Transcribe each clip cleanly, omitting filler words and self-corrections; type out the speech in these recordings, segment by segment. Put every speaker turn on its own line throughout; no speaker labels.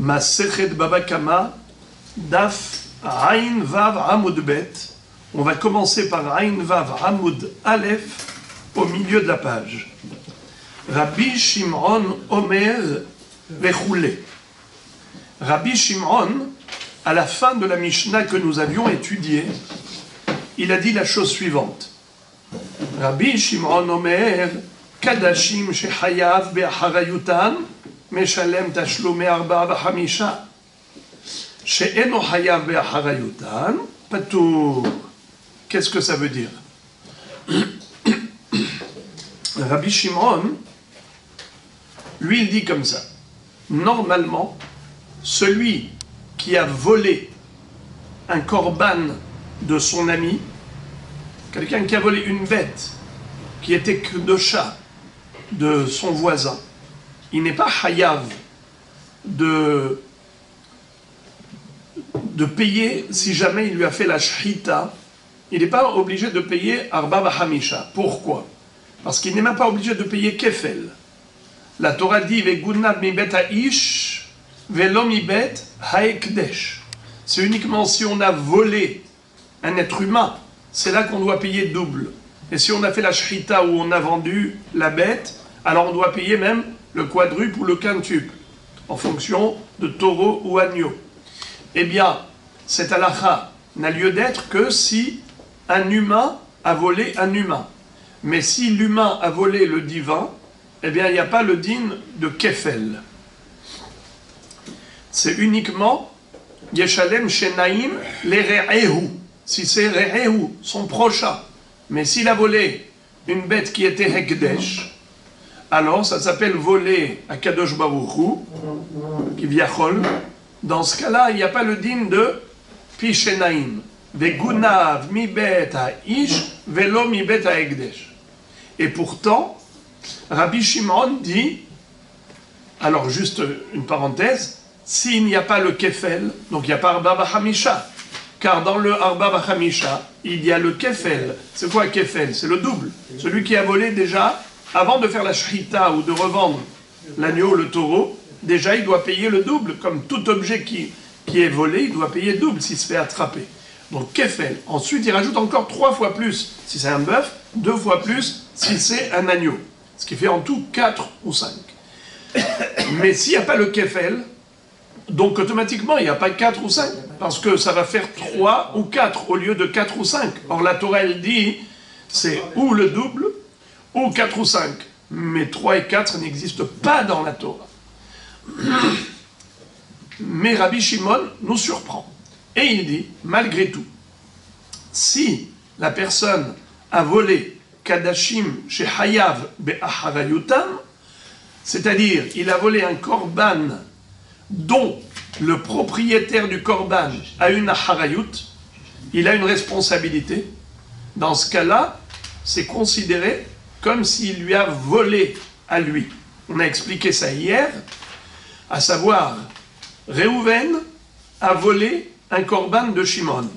Masechet Baba Kama, Daf Ain Vav Amud Bet. On va commencer par Ain Vav Amud Aleph au milieu de la page. Rabbi Shimon Omer Vechoulé. Rabbi Shimon, à la fin de la Mishnah que nous avions étudiée, il a dit la chose suivante. Rabbi Shimon Omer Kadashim Shehayav Be'acharayutan Meshalem Tashlumei Arba B'Hamisha She'eno Hayav Be'acharayutan Patour. Qu'est-ce que ça veut dire? Rabbi Shimon, lui, il dit comme ça. Normalement, celui qui a volé un korban de son ami, quelqu'un qui a volé une bête qui était que de chat de son voisin, il n'est pas hayav de payer si jamais il lui a fait la shrita. Il n'est pas obligé de payer arba b'hamisha. Pourquoi? Parce qu'il n'est même pas obligé de payer kefel. La Torah dit vegunav mi bet ha'ish velo mi bet ha'ekdesh. C'est uniquement si on a volé un être humain, c'est là qu'on doit payer double. Et si on a fait la shrita où on a vendu la bête, alors on doit payer même le quadruple ou le quintuple, en fonction de taureau ou agneau. Eh bien, cette halakha n'a lieu d'être que si un humain a volé un humain. Mais si l'humain a volé le divin, eh bien, il n'y a pas le din de kefel. C'est uniquement Yeshalem Shenaim le Re'ehu. Si c'est Re'ehu, son prochain. Mais s'il a volé une bête qui était Hekdesh, alors ça s'appelle voler à Kadosh Baruch Hu, qui viachol. Dans ce cas-là, il n'y a pas le din de Pi Shenaim. Vegunav mi bet ha'ish velo mi bet ha'ekdesh. Et pourtant, Rabbi Shimon dit, alors juste une parenthèse, s'il n'y a pas le kefel, donc il n'y a pas arba b'hamisha, car dans le arba b'hamisha, il y a le kefel. C'est quoi kefel? C'est le double. Celui qui a volé déjà, avant de faire la shrita ou de revendre l'agneau ou le taureau, déjà il doit payer le double. Comme tout objet qui est volé, il doit payer double s'il se fait attraper. Donc kefel. Ensuite, il rajoute encore 3 fois plus si c'est un bœuf, 2 fois plus si c'est un agneau. Ce qui fait en tout 4 ou 5. Mais s'il n'y a pas le kefel, donc automatiquement il n'y a pas 4 ou 5, parce que ça va faire 3 ou 4 au lieu de 4 ou 5. Or la Torah elle dit, c'est ou le double, ou 4 ou 5. Mais 3 et 4 n'existent pas dans la Torah. Mais Rabbi Shimon nous surprend. Et il dit, malgré tout, si la personne a volé Kadashim chez Hayav Be'acharayutam, c'est-à-dire il a volé un korban dont le propriétaire du korban a une acharayut, il a une responsabilité, dans ce cas-là, c'est considéré comme s'il lui a volé à lui. On a expliqué ça hier, à savoir, Réhouven a volé un korban de Shimon.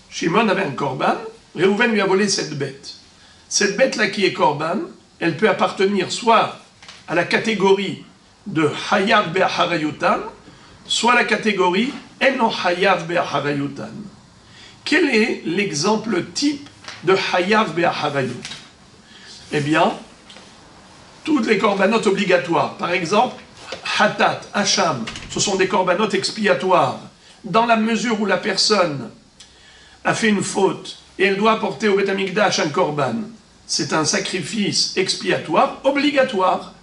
Shimon avait un korban, Réhouven lui a volé cette bête. Cette bête-là qui est korban, elle peut appartenir soit à la catégorie de Hayav Be'acharayutan, soit à la catégorie Eno Hayav Be'acharayutan. Quel est l'exemple type de Hayav Be'acharayut? Eh bien, toutes les corbanotes obligatoires, par exemple, Hatat, Hacham, ce sont des corbanotes expiatoires. Dans la mesure où la personne a fait une faute et elle doit apporter au Beth Amikdash un korban, c'est un sacrifice expiatoire obligatoire.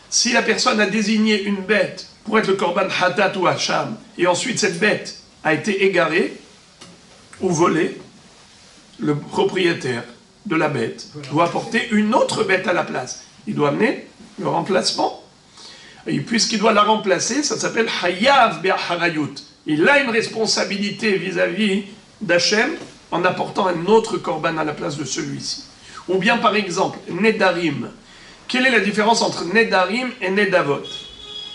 Si la personne a désigné une bête pour être le korban Hatat ou Hacham, et ensuite cette bête a été égarée ou volée, le propriétaire de la bête doit apporter une autre bête à la place. Il doit amener le remplacement. Et puisqu'il doit la remplacer, ça s'appelle Hayav Be'acharayut. Il a une responsabilité vis-à-vis d'Hachem en apportant un autre korban à la place de celui-ci. Ou bien par exemple, Nedarim. Quelle est la différence entre Nedarim et Nedavot?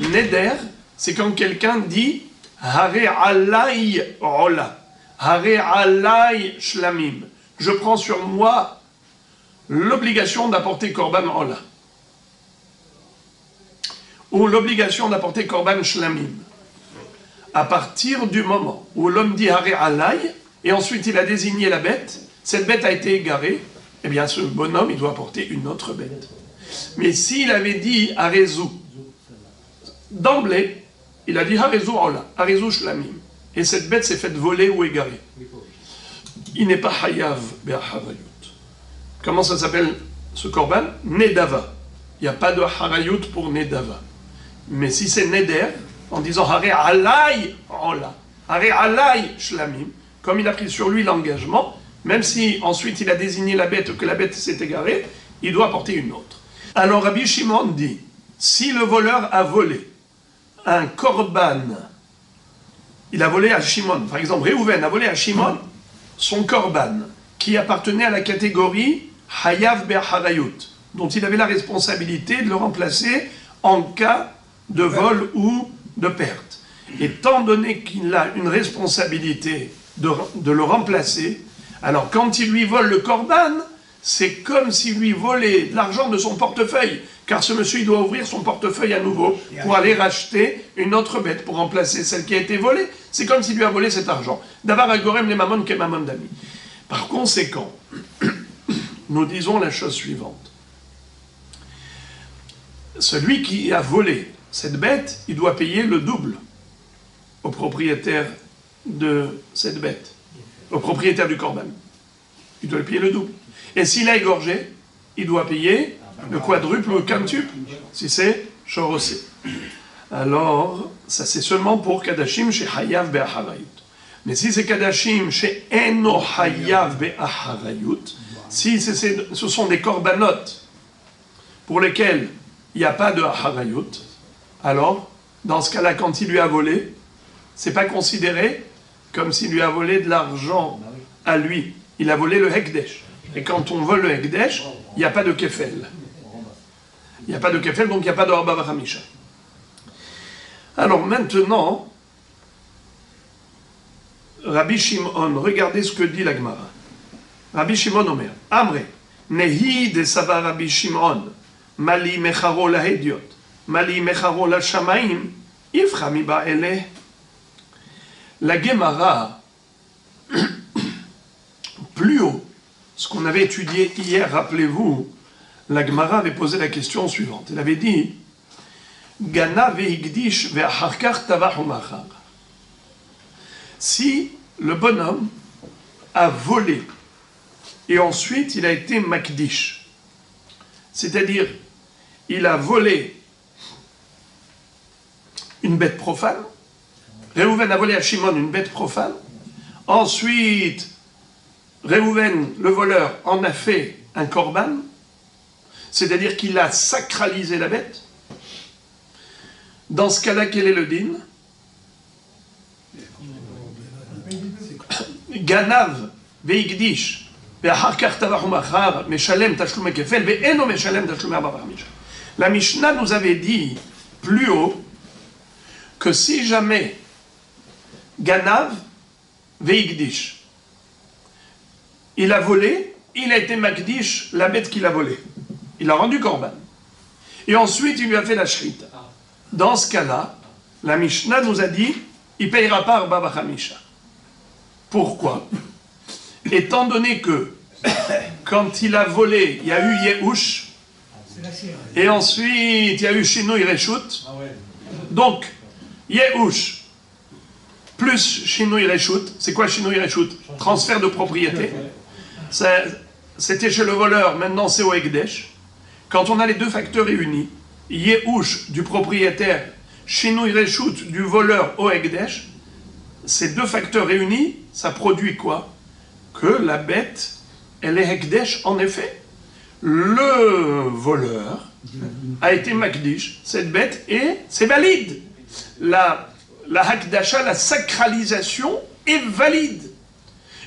Neder, c'est quand quelqu'un dit Hare alay ola, Hare alay shlamim. Je prends sur moi l'obligation d'apporter korban ola. Ou l'obligation d'apporter korban shlamim. À partir du moment où l'homme dit Haré Alay, et ensuite il a désigné la bête, cette bête a été égarée, eh bien ce bonhomme, il doit porter une autre bête. Mais s'il avait dit Harezou, d'emblée, il a dit Harezou Ola, Harezou Shlamim, et cette bête s'est faite voler ou égarer. Il n'est pas Hayav Be'aharayut. Comment ça s'appelle ce korban? Nedava. Il n'y a pas de Harayut pour Nedava. Mais si c'est Neder, en disant Haré Alay Ola, Haré Alay Shlamim, comme il a pris sur lui l'engagement, même si ensuite il a désigné la bête, que la bête s'est égarée, il doit apporter une autre. Alors Rabbi Shimon dit, si le voleur a volé un korban, il a volé à Shimon, par exemple Réhouven a volé à Shimon son korban, qui appartenait à la catégorie Hayav Be'harayut, dont il avait la responsabilité de le remplacer en cas de vol ou de perte. Étant donné qu'il a une responsabilité de le remplacer, alors quand il lui vole le korban, c'est comme s'il lui volait l'argent de son portefeuille, car ce monsieur il doit ouvrir son portefeuille à nouveau pour aller racheter une autre bête pour remplacer celle qui a été volée. C'est comme s'il lui a volé cet argent. D'avar agorem les mamon ke mamon d'ami. Par conséquent, nous disons la chose suivante. Celui qui a volé cette bête, il doit payer le double au propriétaire de cette bête, au propriétaire du korban. Il doit payer le double. Et s'il a égorgé, il doit payer le quadruple ou le quintuple, si c'est chorosé. Alors, ça c'est seulement pour Kadashim chez Hayav Be'aharayut. Mais si c'est Kadashim chez Eno Hayav Be'aharayut, si ce sont des korbanot pour lesquels il n'y a pas de Aharayut, alors, dans ce cas-là, quand il lui a volé, c'est pas considéré comme s'il lui a volé de l'argent à lui. Il a volé le Hekdesh. Et quand on vole le Hekdesh, il n'y a pas de Kefel. Il n'y a pas de Kefel, donc il n'y a pas de Arba Vachamisha. Alors maintenant, Rabbi Shimon, regardez ce que dit la Gemara. Rabbi Shimon Omer, Amre, Nehi de Sava Rabbi Shimon, Mali Mecharo la Hediot, Mali Mecharo la Shamaim, Iframi Ba'ele. La Gemara, plus haut, ce qu'on avait étudié hier, rappelez-vous, la Gemara avait posé la question suivante. Elle avait dit, Gana ve'igdish ve'acharkar tavach u'machar. Si le bonhomme a volé et ensuite il a été makdish, c'est-à-dire il a volé une bête profane, Réhouven a volé à Shimon une bête profane, ensuite Réhouven, le voleur, en a fait un korban, c'est-à-dire qu'il a sacralisé la bête. Dans ce cas-là, quel est le din? Ganav ve'igdish ve'acharkar tavach u'machar meshalem tashlum kefel ve'eno meshalem tashlum arba vachamisha. La Mishnah nous avait dit plus haut que si jamais Ganav ve'igdish, il a volé, il a été makdish la bête qu'il a volée. Il a rendu korban. Et ensuite, il lui a fait la shrita. Dans ce cas-là, la Mishnah nous a dit, il ne payera pas Arba Vachamisha. Pourquoi? Étant donné que, quand il a volé, il y a eu Yehush, et ensuite, il y a eu Shinui Reshut. Donc, Yehush, plus Shinui Reshut. C'est quoi Shinui Reshut? Transfert de propriété. C'était chez le voleur, maintenant c'est au Hekdesh. Quand on a les deux facteurs réunis, Yehush du propriétaire, Shinui Reshut du voleur au Hekdesh, ces deux facteurs réunis, ça produit quoi? Que la bête, elle est Hekdesh en effet. Le voleur a été Makdish, cette bête, et c'est valide. La Hakdasha, la sacralisation est valide.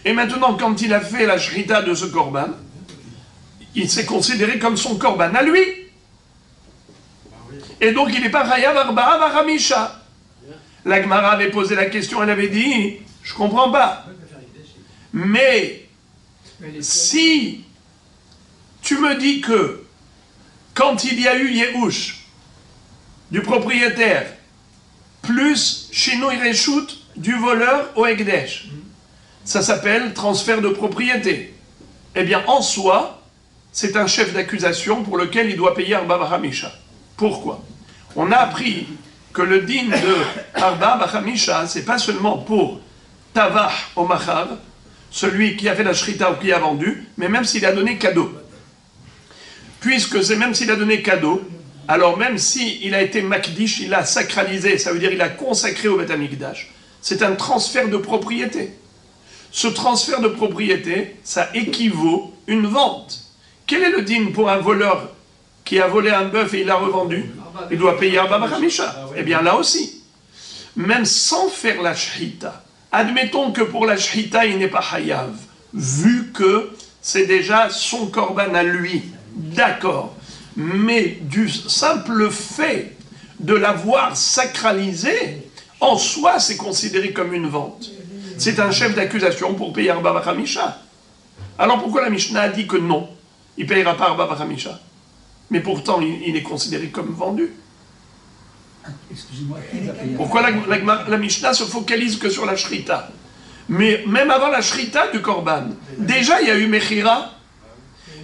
Et maintenant, quand il a fait la shrita de ce korban, il s'est considéré comme son korban à lui. Et donc, il n'est pas Chayav Arba'a Vachamisha. La Gemara avait posé la question, elle avait dit, je comprends pas. Mais, si tu me dis que, quand il y a eu Yehush, du propriétaire, plus Shinui Reshut du voleur au Ekdesh. Ça s'appelle transfert de propriété. Eh bien, en soi, c'est un chef d'accusation pour lequel il doit payer Arba Bachamisha. Pourquoi? On a appris que le din de Arba Bachamisha, c'est pas seulement pour Tavah au Machav, celui qui a fait la shrita ou qui a vendu, mais même s'il a donné cadeau. Puisque c'est même s'il a donné cadeau, alors même s'il a été makdish, il a sacralisé, ça veut dire il a consacré au Beth Amikdash, c'est un transfert de propriété. Ce transfert de propriété, ça équivaut à une vente. Quel est le din pour un voleur qui a volé un bœuf et il l'a revendu? Il doit payer Arba Bachamisha. Eh bien là aussi, même sans faire la shrita, admettons que pour la shrita il n'est pas hayav, vu que c'est déjà son korban à lui, d'accord, mais du simple fait de l'avoir sacralisé, en soi c'est considéré comme une vente. C'est un chef d'accusation pour payer Arba Bachamisha. Alors pourquoi la Mishnah a dit que non, il ne payera pas Arba Bachamisha? Mais pourtant il est considéré comme vendu.
Excusez-moi, qui va payer?
Pourquoi la Mishnah se focalise que sur la shrita? Mais même avant la shrita du korban, déjà il y a eu Mechira,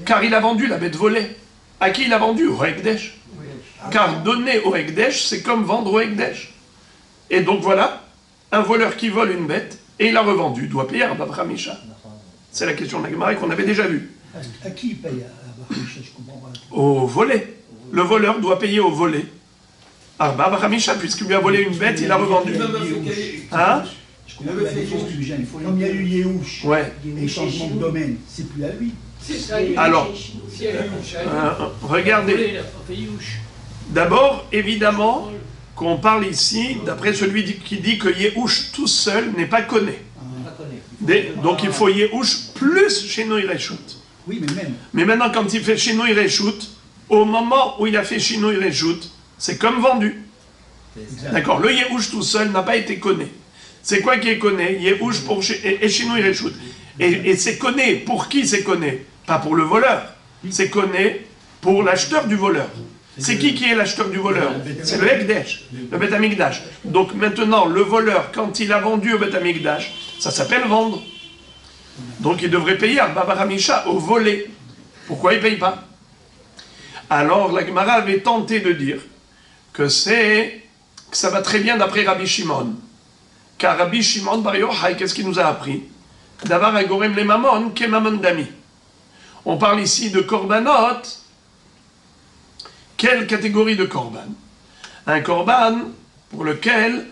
car il a vendu la bête volée. À qui il a vendu? Au Ekdesh. Car donner au Ekdesh, c'est comme vendre au Ekdesh. Et donc voilà, un voleur qui vole une bête, et il l'a revendue, doit payer Arba Bachamisha. C'est la question de la Gemara qu'on avait déjà vue.
À qui il paye à Bachamisha? Je comprends pas.
Au volé. Le voleur doit payer au volé Arba Bachamisha, puisqu'il lui a volé une bête, il l'a revendue. Hein?
Je comprends la question du gêne. Comme il y a eu Yehush,
Ouais.
et changement de domaine, c'est plus à lui.
Alors, regardez. D'abord, évidemment, qu'on parle ici, d'après celui qui dit que Yehush tout seul n'est pas connu. Donc il faut Yehush plus Shinui Reshut.
Oui, mais même.
Mais maintenant, quand il fait Shinui Reshut, au moment où il a fait Shinui Reshut, c'est comme vendu. D'accord? Le Yehush tout seul n'a pas été connu. C'est quoi qui est connu? Yehush et Shinui Reshut. Et c'est connu. Pour qui c'est connu? Pas pour le voleur. C'est connu pour l'acheteur du voleur. C'est qui est l'acheteur du voleur? C'est le Ekdesh, le Beth Amikdash. Donc maintenant, le voleur, quand il a vendu au Beth Amikdash, ça s'appelle vendre. Donc il devrait payer Arba Bachamisha au volé. Pourquoi il ne paye pas? Alors la Gemara avait tenté de dire que ça va très bien d'après Rabbi Shimon. Car Rabbi Shimon Bar Yochai, qu'est-ce qu'il nous a appris? D'avoir un gorem le mamon, qu'est mamon dami. On parle ici de korbanot. Quelle catégorie de korban? Un korban pour lequel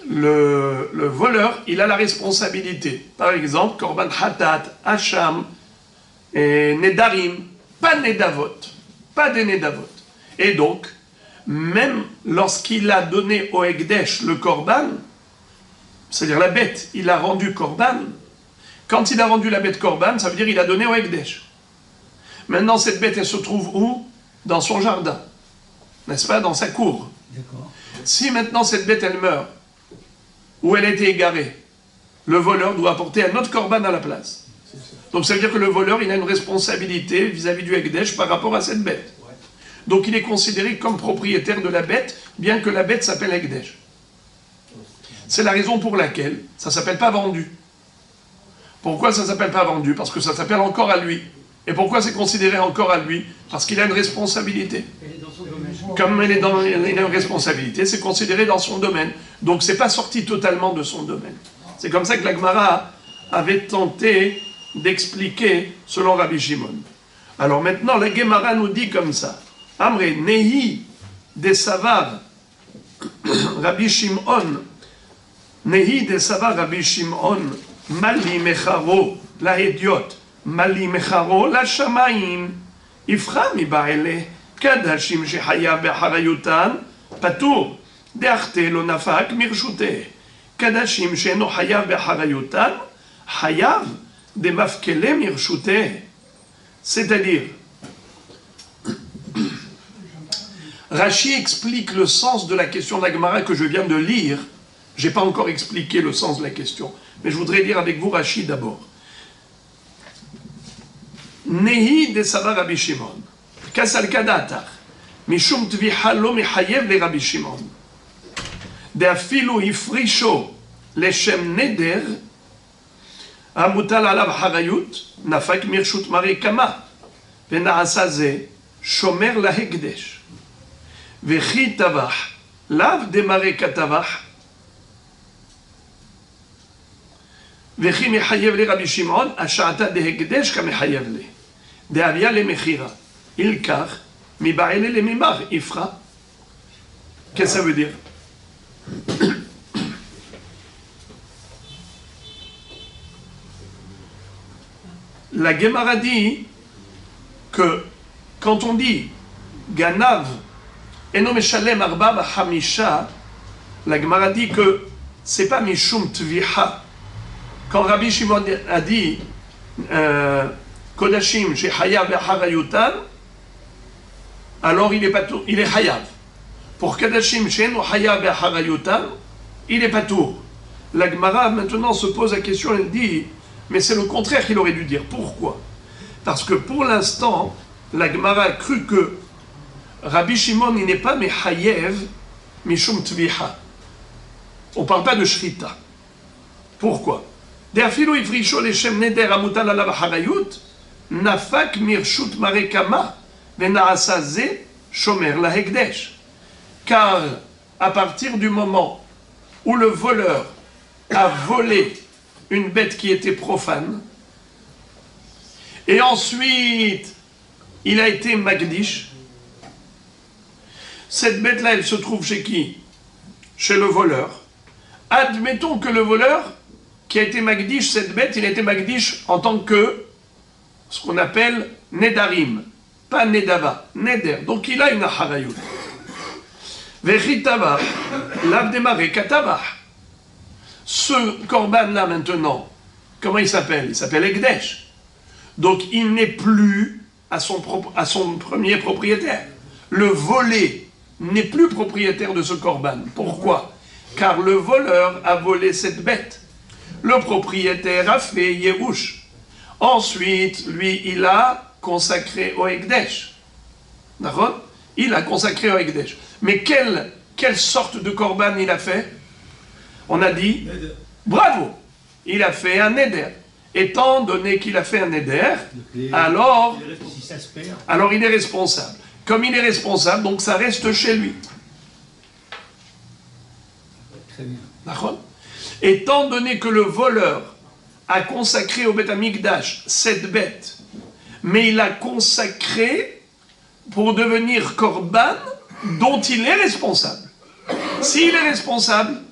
le voleur, il a la responsabilité. Par exemple, korban hatat, hacham, et nedarim, pas nedavot, pas des nedavot. Et donc, même lorsqu'il a donné au Ekdesh le korban, c'est-à-dire la bête, il a rendu korban, quand il a rendu la bête korban, ça veut dire qu'il a donné au Ekdesh. Maintenant, cette bête, elle se trouve où? Dans son jardin, n'est-ce pas? Dans sa cour. Si maintenant cette bête, elle meurt, ou elle a été égarée, le voleur doit apporter un autre korban à la place. Donc ça veut dire que le voleur, il a une responsabilité vis-à-vis du Ekdesh par rapport à cette bête. Donc il est considéré comme propriétaire de la bête, bien que la bête s'appelle Ekdesh. C'est la raison pour laquelle ça ne s'appelle pas vendu. Pourquoi ça ne s'appelle pas vendu? Parce que ça s'appelle encore à lui. Et pourquoi c'est considéré encore à lui? Parce qu'il a une responsabilité. Comme il a une responsabilité, c'est considéré dans son domaine. Donc c'est pas sorti totalement de son domaine. C'est comme ça que la Gemara avait tenté d'expliquer selon Rabbi Shimon. Alors maintenant, la Gemara nous dit comme ça. Amre nehi de savar Rabbi Shimon nehi de savar Rabbi Shimon mali mecharo la hediot mali mecharo la shamayim ifra mi baele kadashim shehayav beharayutan patur deachte lo nafak mirshute kadashim sheno hayav beharayutan hayav de mafkele mirshute. C'est-à-dire, Rashi explique le sens de la question de la Gemara que je viens de lire. Je n'ai pas encore expliqué le sens de la question, mais je voudrais lire avec vous Rashi d'abord. Nehi de Savar Rabbi Shimon, Kasal Kadatar, Mishum Tviha lo Mihayev le Rabbi Shimon. Deafilu ifrisho leshem neder, המוטל עליו חריות, נפק מרשות מראי קמה, ונעשה זה שומר להקדש. וכי טבח, לאו דמראי כטבח, וכי מחייב לרבי שמעון, השעתה דהקדש כמחייב לי. דאביה למכירה. ילקח, מבעלה למימר, יפחה. Qu'est-ce que ça veut dire? La Gemara dit que quand on dit Ganav eno meshalem arba b'chamisha, la Gemara dit que c'est pas mishum tviha. Quand Rabbi Shimon a dit Kodashim shechayav b'harayutan, alors il est chayav. Pour Kodashim she'eno chayav b'harayutan, il est patour. La Gemara maintenant se pose la question, elle dit mais c'est le contraire qu'il aurait dû dire. Pourquoi? Parce que pour l'instant, la Gemara a cru que Rabbi Shimon, il n'est pas mechayev mishum tviha. On ne parle pas de shrita. Pourquoi? Deafilu ifrisho leshem neder amutal alav harayut, nafak mirshut marekama, venaasa ze shomer la hekdesh. Car à partir du moment où le voleur a volé une bête qui était profane, et ensuite il a été magdish, cette bête-là, elle se trouve chez qui? Chez le voleur. Admettons que le voleur qui a été magdish, cette bête, il a été magdish en tant que ce qu'on appelle nedarim, pas nedava, neder. Donc il a une harayut. Vechitavah, l'abdemare katavah. Ce korban-là maintenant, comment il s'appelle? Il s'appelle Ekdesh. Donc il n'est plus à son premier propriétaire. Le volé n'est plus propriétaire de ce korban. Pourquoi? Car le voleur a volé cette bête. Le propriétaire a fait Yerouch. Ensuite, lui, il a consacré au Ekdesh. D'accord? Il a consacré au Ekdesh. Mais quelle sorte de korban il a fait? On a dit, bravo, il a fait un neder. Étant donné qu'il a fait un neder, alors il est responsable. Comme il est responsable, donc ça reste chez lui. D'accord? Étant donné que le voleur a consacré au Beth Amikdash cette bête, mais il l'a consacré pour devenir korban dont il est responsable. S'il est responsable,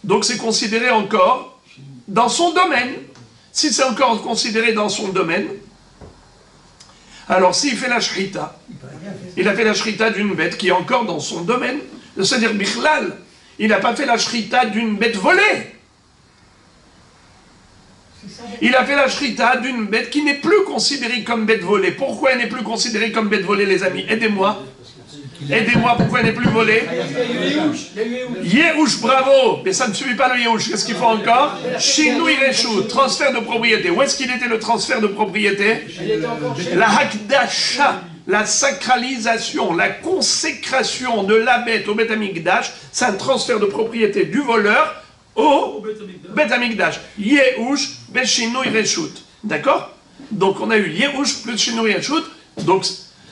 donc c'est considéré encore dans son domaine. Si c'est encore considéré dans son domaine, alors s'il fait la shrita, il a fait la shrita d'une bête qui est encore dans son domaine, c'est-à-dire bichlal, il n'a pas fait la shrita d'une bête volée. Il a fait la shrita d'une bête qui n'est plus considérée comme bête volée. Pourquoi elle n'est plus considérée comme bête volée, les amis? Aidez-moi. Aidez-moi, pourquoi elle n'est plus volée? Yerouch, bravo. Mais ça ne suffit pas le Yerouch. Qu'est-ce qu'il faut encore? Shinui Reshu, transfert de propriété. Où est-ce qu'il était le transfert de propriété? La Hakdasha, la sacralisation, la consécration de la bête au Beth Amikdash, c'est un transfert de propriété du voleur au Beth Amikdash. Yerouch, Beshinui Reshut. D'accord? Donc on a eu Yerouch plus Shinui Reshut. Donc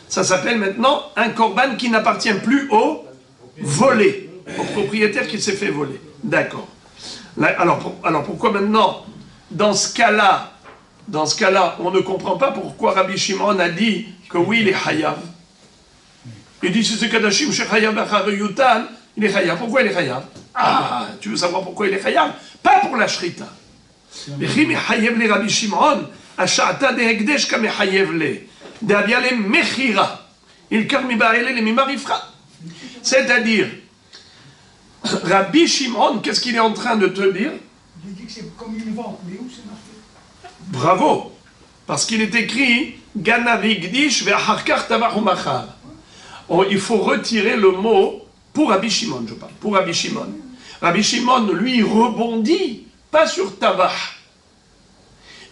ça s'appelle maintenant un korban qui n'appartient plus au volé, au propriétaire qui s'est fait voler. D'accord. Alors pourquoi maintenant, dans ce cas-là, on ne comprend pas pourquoi Rabbi Shimon a dit que oui, il est chayav. Il dit si c'est Kadashim chez chayav b'charayutan, il est chayav. Pourquoi il est chayav? Ah, tu veux savoir pourquoi il est chayav? Pas pour la shrita. Mais chayav le Rabbi Shimon, asha'ata de hekdesh kame chayav le. C'est-à-dire, Rabbi Shimon, qu'est-ce qu'il est en train de te dire?
Il dit que c'est comme une vente, mais où c'est marqué?
Bravo, parce qu'il est écrit Ganavigdish ve'acharkar tavachu machar. Il faut retirer le mot pour Rabbi Shimon, je parle, pour Rabbi Shimon. Rabbi Shimon, lui, rebondit, pas sur tavach.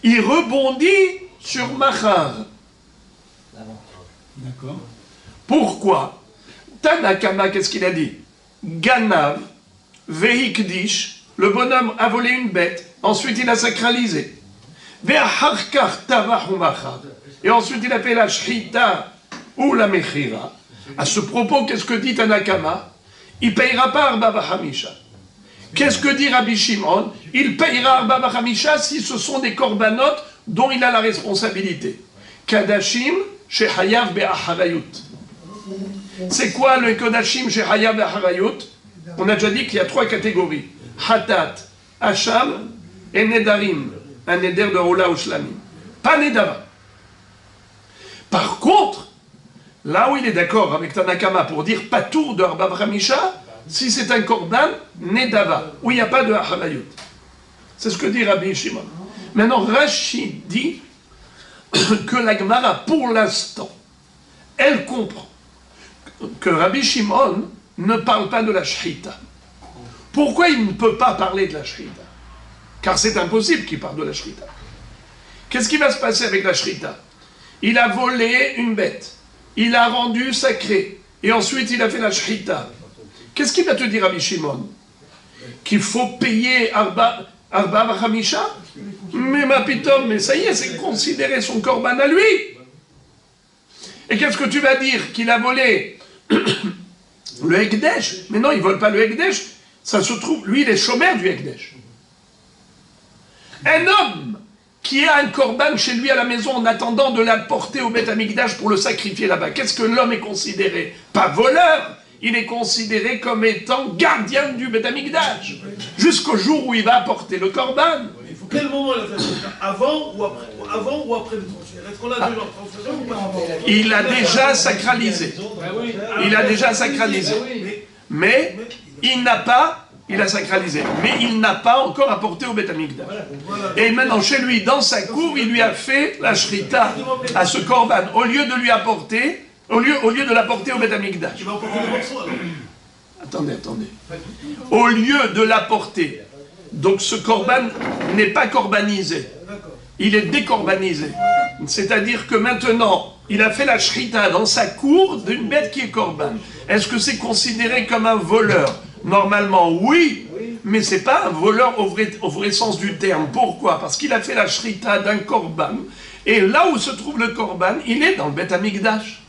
Il rebondit sur machar.
D'accord.
Pourquoi? Tanakama, qu'est-ce qu'il a dit? Ganav, Vehikdish, le bonhomme a volé une bête, ensuite il a sacralisé. Ve'acharkar tavach umachar, et ensuite il a fait la shrita ou la mechira. À ce propos, qu'est-ce que dit Tanakama? Il ne payera pas Arba Bachamisha. Qu'est-ce que dit Rabbi Shimon? Il payera Arba Bachamisha si ce sont des korbanot dont il a la responsabilité. Kadashim chez Hayav Be'acharayut. C'est quoi le Kadashim chez Hayav Be'acharayut? On a déjà dit qu'il y a 3 catégories. Hatat, Hacham et Nedarim. Un Neder de Rola ou Shlamim. Pas Nedava. Par contre, là où il est d'accord avec Tanakama pour dire Patour de Arba Bachamisha, si c'est un korban, Nedava, où il n'y a pas de Acharayut. C'est ce que dit Rabbi Shimon. Maintenant, Rashi dit que la Gemara, pour l'instant, elle comprend que Rabbi Shimon ne parle pas de la Shrita. Pourquoi il ne peut pas parler de la Shrita? Car c'est impossible qu'il parle de la Shrita. Qu'est-ce qui va se passer avec la Shrita? Il a volé une bête. Il a rendu sacré. Et ensuite, il a fait la Shrita. Qu'est-ce qu'il va te dire, Rabbi Shimon? Qu'il faut payer Arba Bachamisha? Mais ma pitom, mais ça y est, c'est considérer son korban à lui. Et qu'est-ce que tu vas dire? Qu'il a volé le Ekdesh? Mais non, il ne vole pas le Ekdesh. Ça se trouve, lui, il est chômeur du Ekdesh. Un homme qui a un korban chez lui à la maison en attendant de l'apporter au Beth Amikdash pour le sacrifier là-bas. Qu'est-ce que l'homme est considéré? Pas voleur, il est considéré comme étant gardien du Beth Amikdash. Jusqu'au jour où il va apporter le korban.
Il faut quel moment il a fait ça? Avant ou après le transfert? Est-ce qu'on a déjà transféré ou pas?
Il a déjà sacralisé. Il a déjà sacralisé. Mais il n'a pas... Il a sacralisé, mais il n'a pas encore apporté au Beth Amikdash. Et maintenant, chez lui, dans sa cour, il lui a fait la shrita à ce korban. Au lieu de lui apporter, au lieu de l'apporter au Beth Amikdash.
Il va apporter le morceau alors.
Attendez. Au lieu de l'apporter, donc ce korban n'est pas korbanisé. Il est dékorbanisé. C'est-à-dire que maintenant, il a fait la shrita dans sa cour d'une bête qui est korban. Est-ce que c'est considéré comme un voleur? Normalement, oui, mais ce n'est pas un voleur au vrai sens du terme. Pourquoi? Parce qu'il a fait la shrita d'un korban, et là où se trouve le korban, il est dans le Beth Amikdash.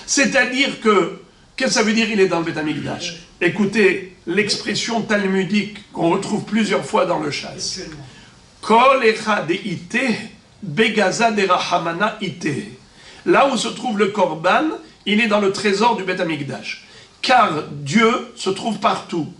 C'est-à-dire que, qu'est-ce que ça veut dire il est dans le Beth Amikdash? Écoutez l'expression talmudique qu'on retrouve plusieurs fois dans le chasse. Kol echad ite, begaza de rahamana ite. Là où se trouve le korban, il est dans le trésor du Beth Amikdash. Car Dieu se trouve partout.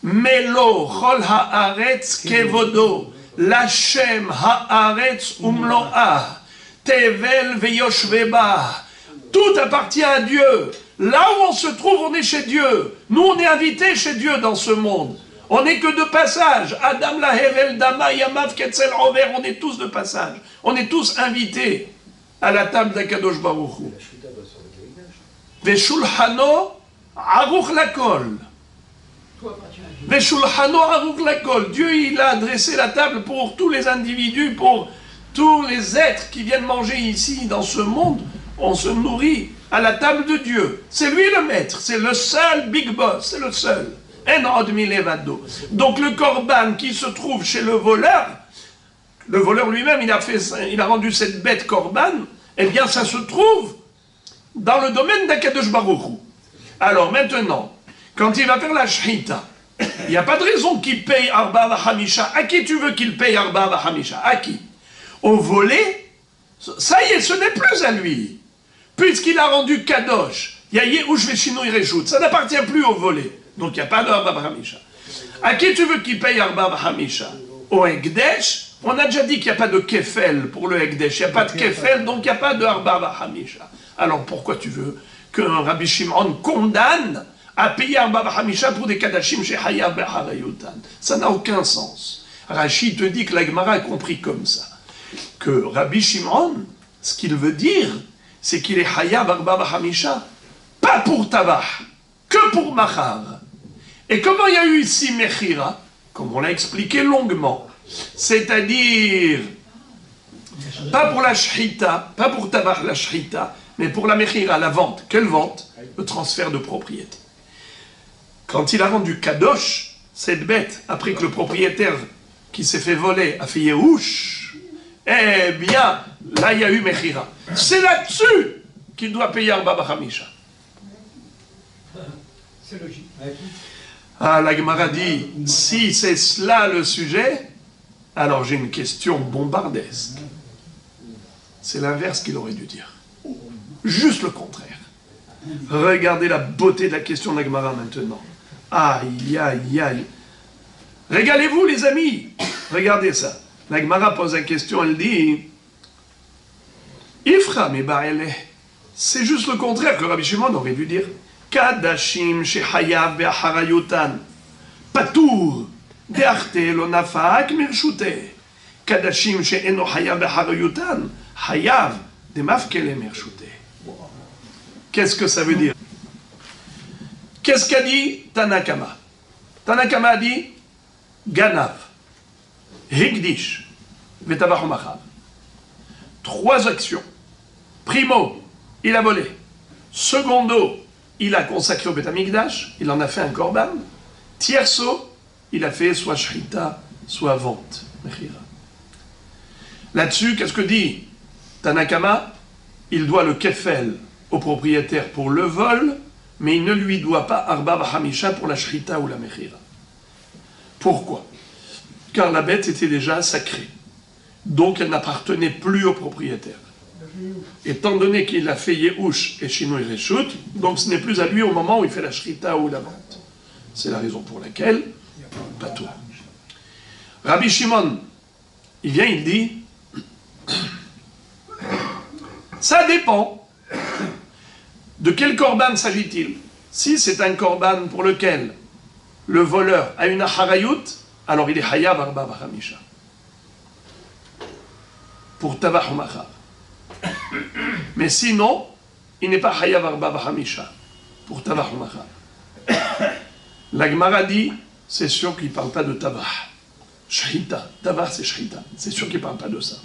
Melo chol haaretz kevodo, Lachem haaretz umloa, tevel veyoshveba. Tout appartient à Dieu. Là où on se trouve, on est chez Dieu. Nous, on est invités chez Dieu dans ce monde. On n'est que de passage. Adam la hevel dama yamav ketzel rover. On est tous de passage. On est tous invités à la table d'Akadosh Baruch Hu. Veshulhano aruch lakol. Veshulhano aruch lakol. Dieu, il a dressé la table pour tous les individus, pour tous les êtres qui viennent manger ici, dans ce monde. On se nourrit à la table de Dieu. C'est lui le maître. C'est le seul big boss. C'est le seul. Donc le korban qui se trouve chez le voleur lui-même, il a rendu cette bête korban, eh bien ça se trouve dans le domaine d'Akadosh Baruch Hu. Alors maintenant, quand il va faire la shrita, il n'y a pas de raison qu'il paye Arba Vachamisha. À qui tu veux qu'il paye Arba Vachamisha? À qui? Au volé? Ça y est, ce n'est plus à lui. Puisqu'il a rendu Kadosh, ça n'appartient plus au volé. Donc il n'y a pas de Arba Vachamisha. À qui tu veux qu'il paye Arba Vachamisha? Au Ekdesh? On a déjà dit qu'il n'y a pas de Kefel pour le Ekdesh. Il n'y a pas de Kefel, donc il n'y a pas de Arba Vachamisha. Alors pourquoi tu veux qu'un Rabbi Shimon condamne à payer Arba Vachamisha pour des Kadashim chez Hayav Be'harayutan? Ça n'a aucun sens. Rashi te dit que la Gemara a compris comme ça. Que Rabbi Shimon, ce qu'il veut dire, c'est qu'il est Hayav Arba Vachamisha, pas pour Tabach, que pour Machar. Et comment il y a eu ici Mechira? Comme on l'a expliqué longuement. C'est-à-dire, pas pour la Shrita, pas pour Tabach la Shrita, mais pour la Mechira, la vente. Quelle vente? Le transfert de propriété. Quand il a rendu kadosh, cette bête, après que le propriétaire qui s'est fait voler a fait Yehush, eh bien, là il y a eu Mechira. C'est là-dessus qu'il doit payer Arba Bachamisha.
C'est logique.
Ah, la Gemara dit, si c'est cela le sujet, alors j'ai une question bombardesque. C'est l'inverse qu'il aurait dû dire. Juste le contraire. Regardez la beauté de la question de la Gemara maintenant. Aïe, aïe, aïe. Régalez-vous les amis. Regardez ça. La Gemara pose la question, elle dit, Ifra me ba'ele. C'est juste le contraire que Rabbi Shimon aurait dû dire. Kadashim shehayav be'acharayutan. Patour. De'arte lo nafak mirshute. Kadashim she'eno hayav be'acharayutan. Hayav de mafkele mirshute. Qu'est-ce que ça veut dire? Qu'est-ce qu'a dit Tanakama? Tanakama a dit Ganav, Higdish, Vetavachomachar. 3 actions. Primo, il a volé. Secondo, il a consacré au Beth Amikdash, il en a fait un korban. Tierso, il a fait soit shrita, soit vente. Là-dessus, qu'est-ce que dit Tanakama? Il doit le kefel au propriétaire pour le vol, mais il ne lui doit pas Arba Bachamisha pour la shrita ou la mechira. Pourquoi? Car la bête était déjà sacrée. Donc elle n'appartenait plus au propriétaire. Étant donné qu'il a fait Yehush et Shinui Reshut, donc ce n'est plus à lui au moment où il fait la shrita ou la vente. C'est la raison pour laquelle, pas tout. Rabbi Shimon, il vient, il dit, ça dépend. De quel korban s'agit-il? Si c'est un korban pour lequel le voleur a une acharayut, alors il est hayav arba bachamisha. Pour tabach ou machar. Mais sinon, il n'est pas hayav arba bachamisha. Pour tabach ou machar. La Gemara dit, c'est sûr qu'il ne parle pas de tabach. Shrita. Tabach c'est shrita. C'est sûr qu'il ne parle pas de ça.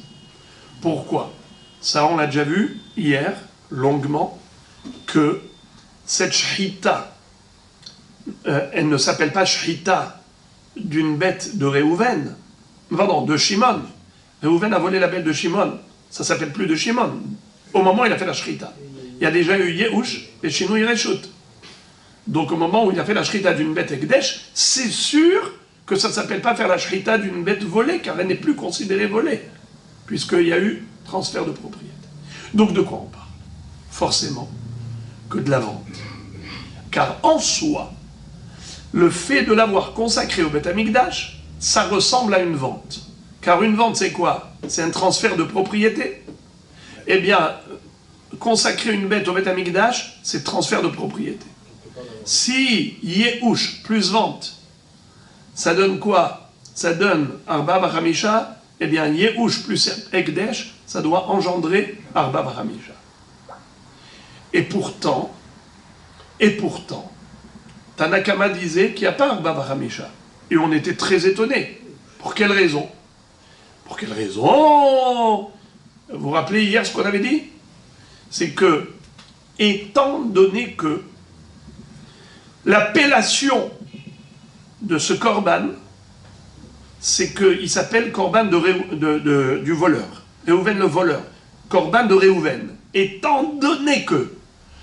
Pourquoi? Ça on l'a déjà vu hier, longuement, que cette shrita, elle ne s'appelle pas shrita d'une bête de Réhouven, pardon, de Shimon. Réhouven a volé la bête de Shimon, ça s'appelle plus de Shimon. Au moment où il a fait la shrita, il y a déjà eu Yehush et Shinui Reshut. Donc au moment où il a fait la shrita d'une bête Ekdesh, c'est sûr que ça ne s'appelle pas faire la shrita d'une bête volée, car elle n'est plus considérée volée, puisqu'il y a eu transfert de propriété. Donc de quoi on parle? Forcément que de la vente. Car en soi, le fait de l'avoir consacré au Beth Amikdash, ça ressemble à une vente. Car une vente, c'est quoi? C'est un transfert de propriété. Eh bien, consacrer une bête au Beth Amikdash, c'est transfert de propriété. Si Yehush plus vente, ça donne quoi? Ça donne Arba Bachamisha. Eh bien, Yehush plus Ekdesh, ça doit engendrer Arba Bachamisha. Et pourtant, Tanakama disait qu'il n'y a pas Arba Bachamisha. Et on était très étonnés. Pour quelle raison? Pour quelle raison? Vous vous rappelez hier ce qu'on avait dit? C'est que, étant donné que l'appellation de ce korban, c'est qu'il s'appelle korban du voleur. Réhouven le voleur. Korban de Réhouven. Étant donné que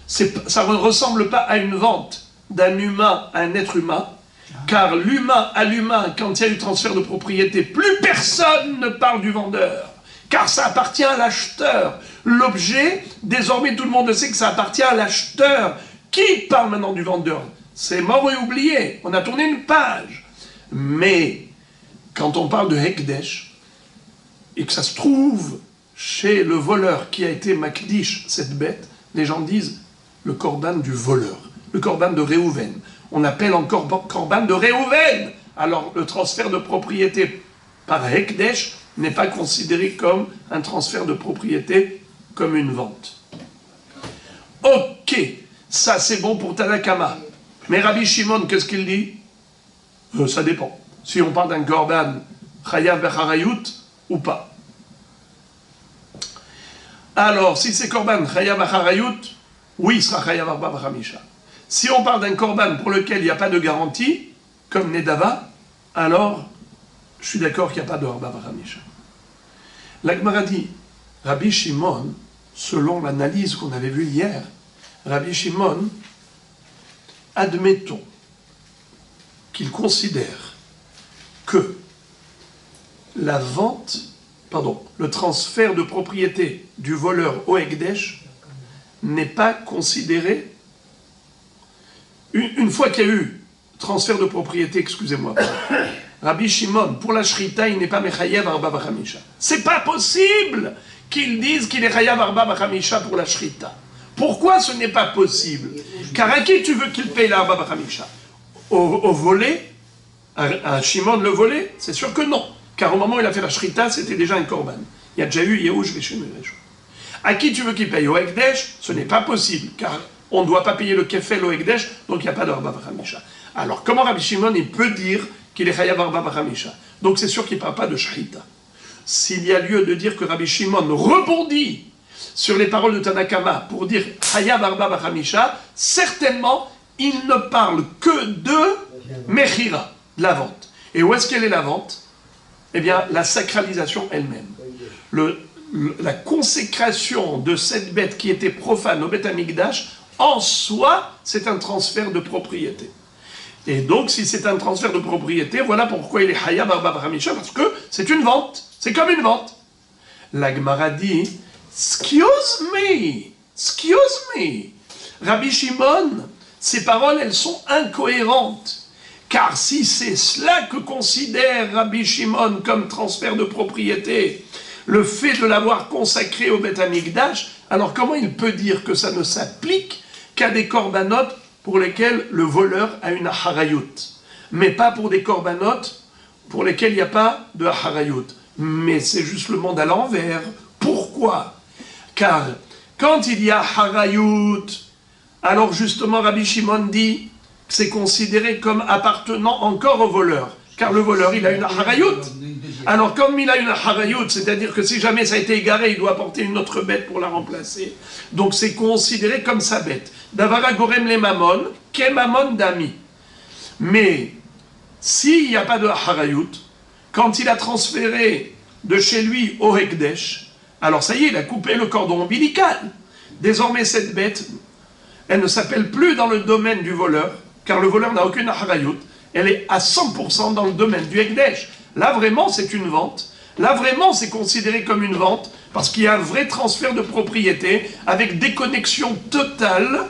ça ne ressemble pas à une vente d'un humain à un être humain, car l'humain à l'humain, quand il y a eu transfert de propriété, plus personne ne parle du vendeur, car ça appartient à l'acheteur. L'objet, désormais tout le monde sait que ça appartient à l'acheteur. Qui parle maintenant du vendeur? C'est mort et oublié, on a tourné une page. Mais, quand on parle de Hekdesh, et que ça se trouve chez le voleur qui a été Makdish, cette bête, les gens disent le korban du voleur, le korban de Réhouven. On appelle encore korban de Réhouven. Alors le transfert de propriété par Hekdesh n'est pas considéré comme un transfert de propriété, comme une vente. Ok, ça c'est bon pour Tanakama. Mais Rabbi Shimon, qu'est-ce qu'il dit? Ça dépend. Si on parle d'un korban chayav b'charayut ou pas. Alors, si c'est korban chayav b'charayut, oui, il sera chayav arba b'chamisha. Si on parle d'un korban pour lequel il n'y a pas de garantie, comme Nedava, alors je suis d'accord qu'il n'y a pas de Arba Bachamisha. La Gemara dit, Rabbi Shimon, selon l'analyse qu'on avait vue hier, Rabbi Shimon, admettons qu'il considère que la vente, le transfert de propriété du voleur au Ekdesh n'est pas considéré, une fois qu'il y a eu transfert de propriété, excusez-moi, Rabbi Shimon, pour la Shrita, il n'est pas Mechayev Arba Bachamisha. C'est pas possible qu'ils disent qu'il est Chayav Arba Bachamisha pour la Shrita. Pourquoi ce n'est pas possible? Car à qui tu veux qu'il paye l'Arba Bachamisha? Au volé? À Shimon le volé? C'est sûr que non. Car au moment où il a fait la Shrita, c'était déjà un Korban. Il y a déjà eu Yehush Veshim Vesh. À qui tu veux qu'il paye? Au Ekdesh? Ce n'est pas possible, car on ne doit pas payer le Kefel au Ekdesh, donc il n'y a pas d'Arba Bachamisha. Alors comment Rabbi Shimon il peut dire qu'il est Chayav Arba Bachamisha? Donc c'est sûr qu'il ne parle pas de Shrita. S'il y a lieu de dire que Rabbi Shimon rebondit sur les paroles de Tanakama pour dire Chayav Arba Bachamisha, certainement il ne parle que de Mechira, de la vente. Et où est-ce qu'elle est la vente? Eh bien, la sacralisation elle-même. La consécration de cette bête qui était profane au Beth Amikdash, en soi, c'est un transfert de propriété. Et donc, si c'est un transfert de propriété, voilà pourquoi il est Chayav Arba Bachamisha, parce que c'est une vente. C'est comme une vente. La Gemara dit, excuse me. Rabbi Shimon, ces paroles, elles sont incohérentes. Car si c'est cela que considère Rabbi Shimon comme transfert de propriété, le fait de l'avoir consacré au Beth Amikdash, alors comment il peut dire que ça ne s'applique qu'à des korbanot pour lesquels le voleur a une harayut, mais pas pour des korbanot pour lesquels il n'y a pas de harayut? Mais c'est juste le monde à l'envers. Pourquoi? Car quand il y a harayut, alors justement Rabbi Shimon dit que c'est considéré comme appartenant encore au voleur. Car le voleur, il a une harayut. Alors comme il a une harayut, c'est-à-dire que si jamais ça a été égaré, il doit apporter une autre bête pour la remplacer. Donc c'est considéré comme sa bête. Davara gorem le mamon, ke mamon dami. Mais s'il n'y a pas de harayut, quand il a transféré de chez lui au Ekdesh, alors ça y est, il a coupé le cordon ombilical. Désormais, cette bête, elle ne s'appelle plus dans le domaine du voleur, car le voleur n'a aucune harayut. Elle est à 100% dans le domaine du Ekdesh. Là, vraiment, c'est une vente. Là, vraiment, c'est considéré comme une vente, parce qu'il y a un vrai transfert de propriété avec déconnexion totale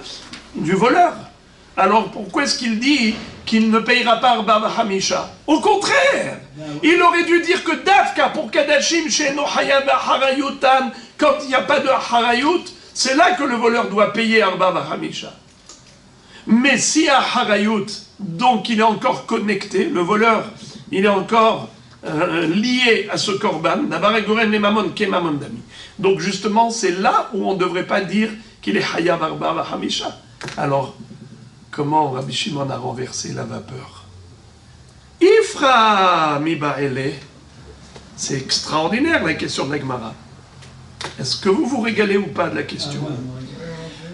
du voleur. Alors, pourquoi est-ce qu'il dit qu'il ne payera pas Arba Bachamisha? Au contraire, il aurait dû dire que Dafka, pour Kadashim, chez Nohaya Harayutan, quand il n'y a pas de Harayut, c'est là que le voleur doit payer Arba Bachamisha. Mais si y a Harayut, donc il est encore connecté, le voleur, il est encore lié à ce korban, donc justement, c'est là où on ne devrait pas dire qu'il est Hayav Arba Bachamisha. Alors, comment Rabbi Shimon a renversé la vapeur? Ifra mi ba'ele. C'est extraordinaire la question de la Gemara. Est-ce que vous vous régalez ou pas de la question?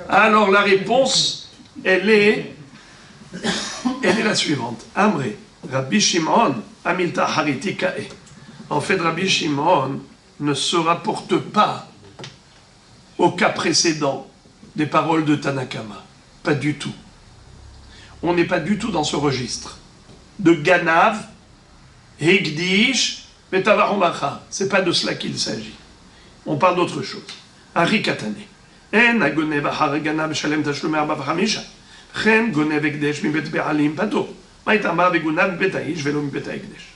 Alors la réponse, elle est la suivante. Amré, Rabbi Shimon, Amilta Hariti Kae. En fait, Rabbi Shimon ne se rapporte pas au cas précédent des paroles de Tanakama. Pas du tout. On n'est pas du tout dans ce registre. De Ganav, Hegdish, Betavaromacha. C'est pas de cela qu'il s'agit. On parle d'autre chose. Ari Katane. En agonev ahar ganav shalem tashlumei arba v'chamisha. Chen gonev ekdesh mibet be'alim pato. Ma'itama vegunav mibet ha'ish velo mibet ha'ekdesh.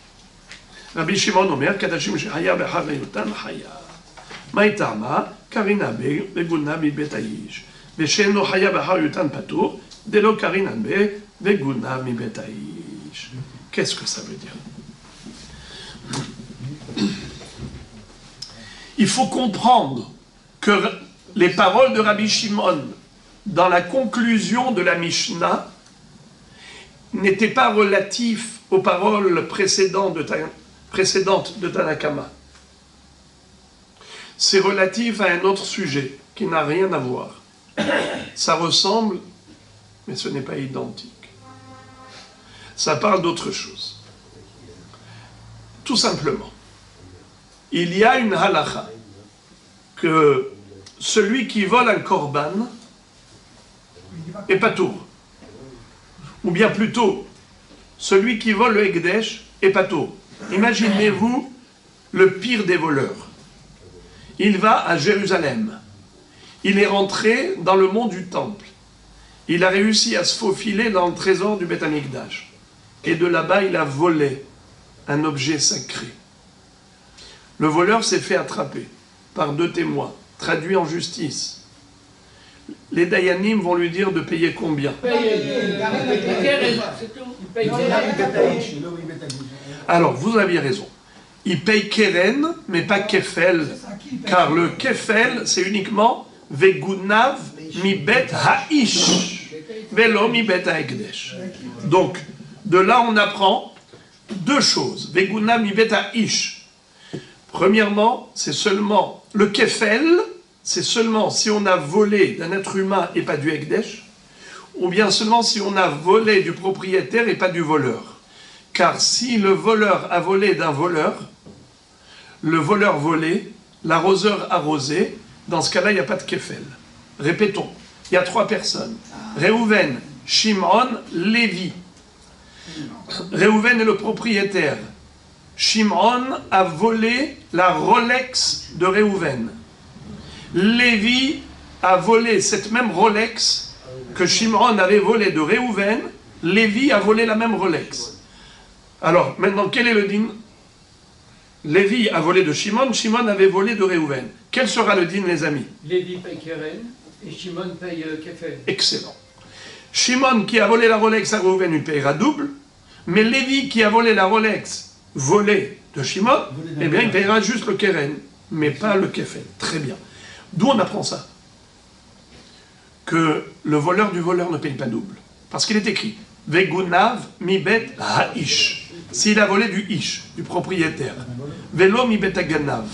Rabbi Shimon omer kadashim shehaya b'harayutan haya. Ma'itama karina vegunav mibet ha'ish. Ve'shen no haya b'harayutan pato. Delo karina vegunav mibet ha'ish. Qu'est-ce que ça veut dire? Il faut comprendre que les paroles de Rabbi Shimon dans la conclusion de la Mishnah n'étaient pas relatives aux paroles précédentes de Tanakama. C'est relatif à un autre sujet qui n'a rien à voir. Ça ressemble mais ce n'est pas identique. Ça parle d'autre chose. Tout simplement, il y a une halakha que celui qui vole un korban est patour. Ou bien plutôt, celui qui vole le Ekdesh est patour. Imaginez-vous le pire des voleurs. Il va à Jérusalem. Il est rentré dans le mont du Temple. Il a réussi à se faufiler dans le trésor du Beth Amikdash. Et de là-bas, il a volé un objet sacré. Le voleur s'est fait attraper par 2 témoins, traduit en justice. Les Dayanim vont lui dire de payer combien? Alors, vous aviez raison. Il paye Keren, mais pas Kefel. Car le Kefel, c'est uniquement Vegunav mi bet ha'ish. Velo mi bet ha'ekdesh. Donc, de là, on apprend 2 choses. Vegunav mi bet ha'ish. Premièrement, c'est seulement le Kefel, c'est seulement si on a volé d'un être humain et pas du Ekdesh, ou bien seulement si on a volé du propriétaire et pas du voleur. Car si le voleur a volé d'un voleur, le voleur volé, l'arroseur arrosé, dans ce cas-là, il n'y a pas de Kefel. Répétons, il y a 3 personnes. Réhouven, Shimon, Lévi. Réhouven est le propriétaire. Shimon a volé la Rolex de Réhouven. Lévi a volé cette même Rolex que Shimon avait volé de Réhouven. Lévi a volé la même Rolex. Alors, maintenant, quel est le din? Lévi a volé de Shimon, Shimon avait volé de Réhouven. Quel sera le din, les amis?
Lévi paye Keren et Shimon paye Kefel.
Excellent. Shimon qui a volé la Rolex à Réhouven, il payera double, mais Lévi qui a volé la Rolex volée de Shimon, eh bien, il payera juste le Keren, mais pas le Kefel. Très bien. D'où on apprend ça? Que le voleur du voleur ne paye pas double. Parce qu'il est écrit Vegunav mi bet ha'ish. S'il a volé du ish, du propriétaire. Velo mi bet haganav.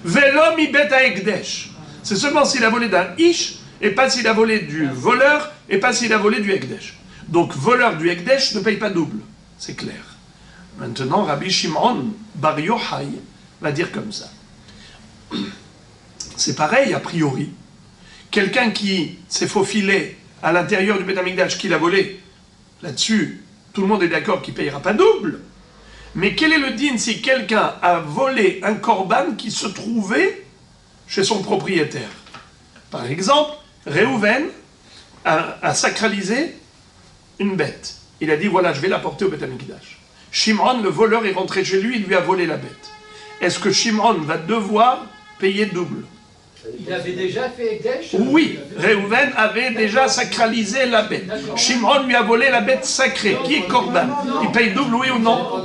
Velo mi bet ha'ekdesh. C'est seulement s'il a volé d'un ish, et pas s'il a volé du voleur, et pas s'il a volé du Ekdesh. Donc, voleur du Ekdesh ne paye pas double. C'est clair. Maintenant, Rabbi Shimon Bar Yochai va dire comme ça. C'est pareil, a priori. Quelqu'un qui s'est faufilé à l'intérieur du Beth Amikdash, qui l'a volé, là-dessus, tout le monde est d'accord qu'il ne payera pas double. Mais quel est le din si quelqu'un a volé un korban qui se trouvait chez son propriétaire? Par exemple, Réhouven a sacralisé une bête. Il a dit, voilà, je vais la porter au Beth Amikdash. Shimon, le voleur, est rentré chez lui, il lui a volé la bête. Est-ce que Shimon va devoir payer double?
Il avait déjà fait Ekdesh?
Oui, Réhouven avait déjà sacralisé la bête. Shimon lui a volé la bête sacrée, qui est Korban. Il paye double, oui ou non?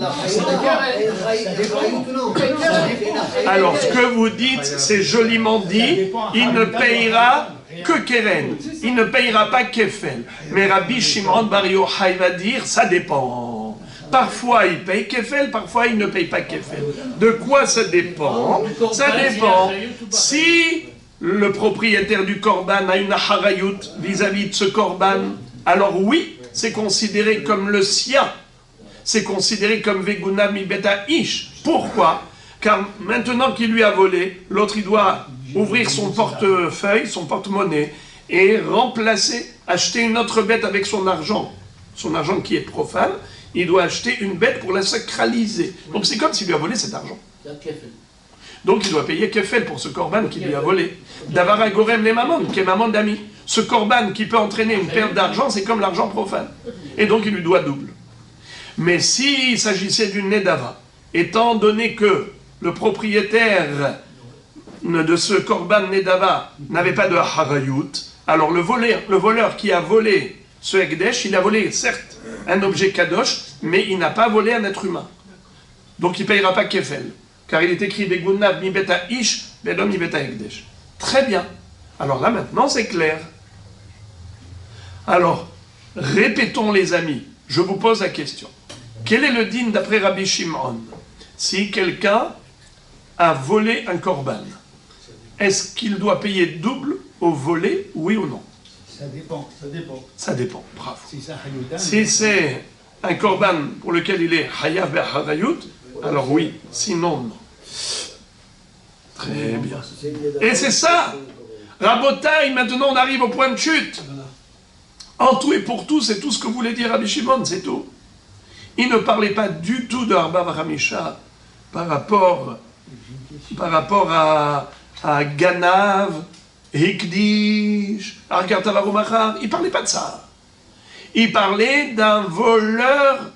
Alors, ce que vous dites, c'est joliment dit, il ne payera que Keren. Il ne payera pas Kefel. Mais Rabbi Shimon Bar Yochai va dire, ça dépend. Parfois il paye Kefel, parfois il ne paye pas Kefel. De quoi ça dépend? Ça dépend. Si le propriétaire du korban a une harayut vis-à-vis de ce korban, alors oui, c'est considéré comme le sien. C'est considéré comme Veguna mi bet ha'ish. Pourquoi? Car maintenant qu'il lui a volé, l'autre il doit ouvrir son portefeuille, son porte-monnaie, et remplacer, acheter une autre bête avec son argent qui est profane. Il doit acheter une bête pour la sacraliser. Donc c'est comme s'il lui a volé cet argent. Donc il doit payer Kefel pour ce korban qu'il lui a volé. Davara gorem les mamon, qui est maman d'ami. Ce korban qui peut entraîner une perte d'argent, c'est comme l'argent profane. Et donc il lui doit double. Mais s'il s'agissait d'une nedava, étant donné que le propriétaire de ce korban nedava n'avait pas de harayut, alors le voleur qui a volé ce Ekdesh, il a volé, certes, un objet kadosh, mais il n'a pas volé un être humain. Donc il ne payera pas Kefel. Car il est écrit Begunav mi bet ha'ish, Belom mi bet ha'ekdesh. Très bien. Alors là, maintenant, c'est clair. Alors, répétons les amis. Je vous pose la question. Quel est le din d'après Rabbi Shimon? Si quelqu'un a volé un korban, est-ce qu'il doit payer double au volé, oui ou non?
Ça dépend. Ça dépend.
Ça dépend, bravo.
Si c'est Hayoutan.
Si c'est un korban pour lequel il est Hayav Be'Harayut, alors oui, sinon non. Très bien. Et c'est ça, Rabotaï, maintenant on arrive au point de chute. En tout et pour tout, c'est tout ce que voulait dire Rabbi Shimon, c'est tout. Il ne parlait pas du tout de Arba Vachamisha par rapport à Ganav, Hikdish, Arkartavarumachar. Il ne parlait pas de ça. Il parlait d'un voleur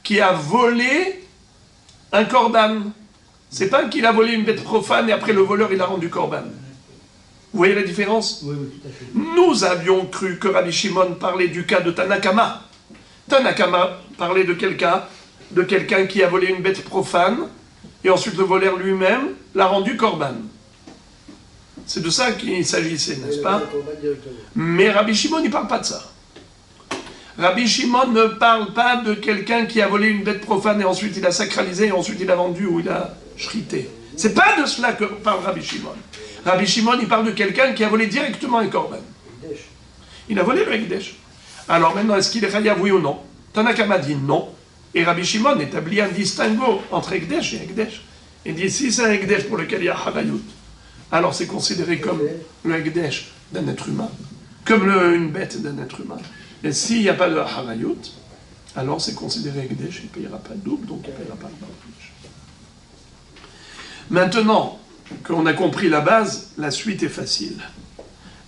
qui a volé un korban. C'est pas qu'il a volé une bête profane et après le voleur il a rendu korban. Vous voyez la différence?
Oui, tout à fait.
Nous avions cru que Rabbi Shimon parlait du cas de Tanakama. Tanakama parlait de quel cas? De quelqu'un qui a volé une bête profane et ensuite le voleur lui-même l'a rendu korban. C'est de ça qu'il s'agissait, n'est-ce pas? Mais Rabbi Shimon, il ne parle pas de ça. Rabbi Shimon ne parle pas de quelqu'un qui a volé une bête profane et ensuite il a sacralisé et ensuite il a vendu ou il a shrité. C'est pas de cela que parle Rabbi Shimon. Rabbi Shimon, il parle de quelqu'un qui a volé directement un korban. Il a volé le Ekdesh. Alors maintenant, est-ce qu'il est chayav, oui ou non? Tanakama dit non. Et Rabbi Shimon établit un distinguo entre Ekdesh et Ekdesh. Il dit si c'est un Ekdesh pour lequel il y a Harayut, alors c'est considéré comme le Ekdesh d'un être humain, comme une bête d'un être humain. Et s'il n'y a pas de Harayut, alors c'est considéré Ekdesh, il ne payera pas de double, donc il ne payera pas de Ekdesh. Maintenant qu'on a compris la base, la suite est facile.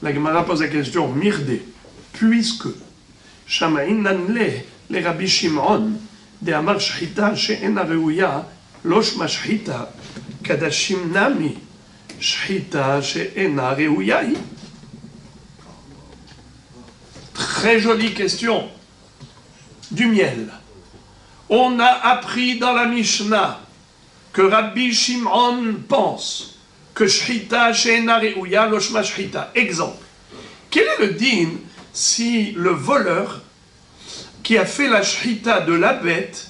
La Gemara pose la question, Mirde, puisque Shama'in le Rabbi Shimon de Amar Shchita she'ena reuya losh mashchita kadashim nami Shchita she'ena reuya. Très jolie question. Du miel. On a appris dans la Mishnah que Rabbi Shimon pense que Shchita she'ena reuya losh mashchita. Exemple. Quel est le din si le voleur qui a fait la shchita de la bête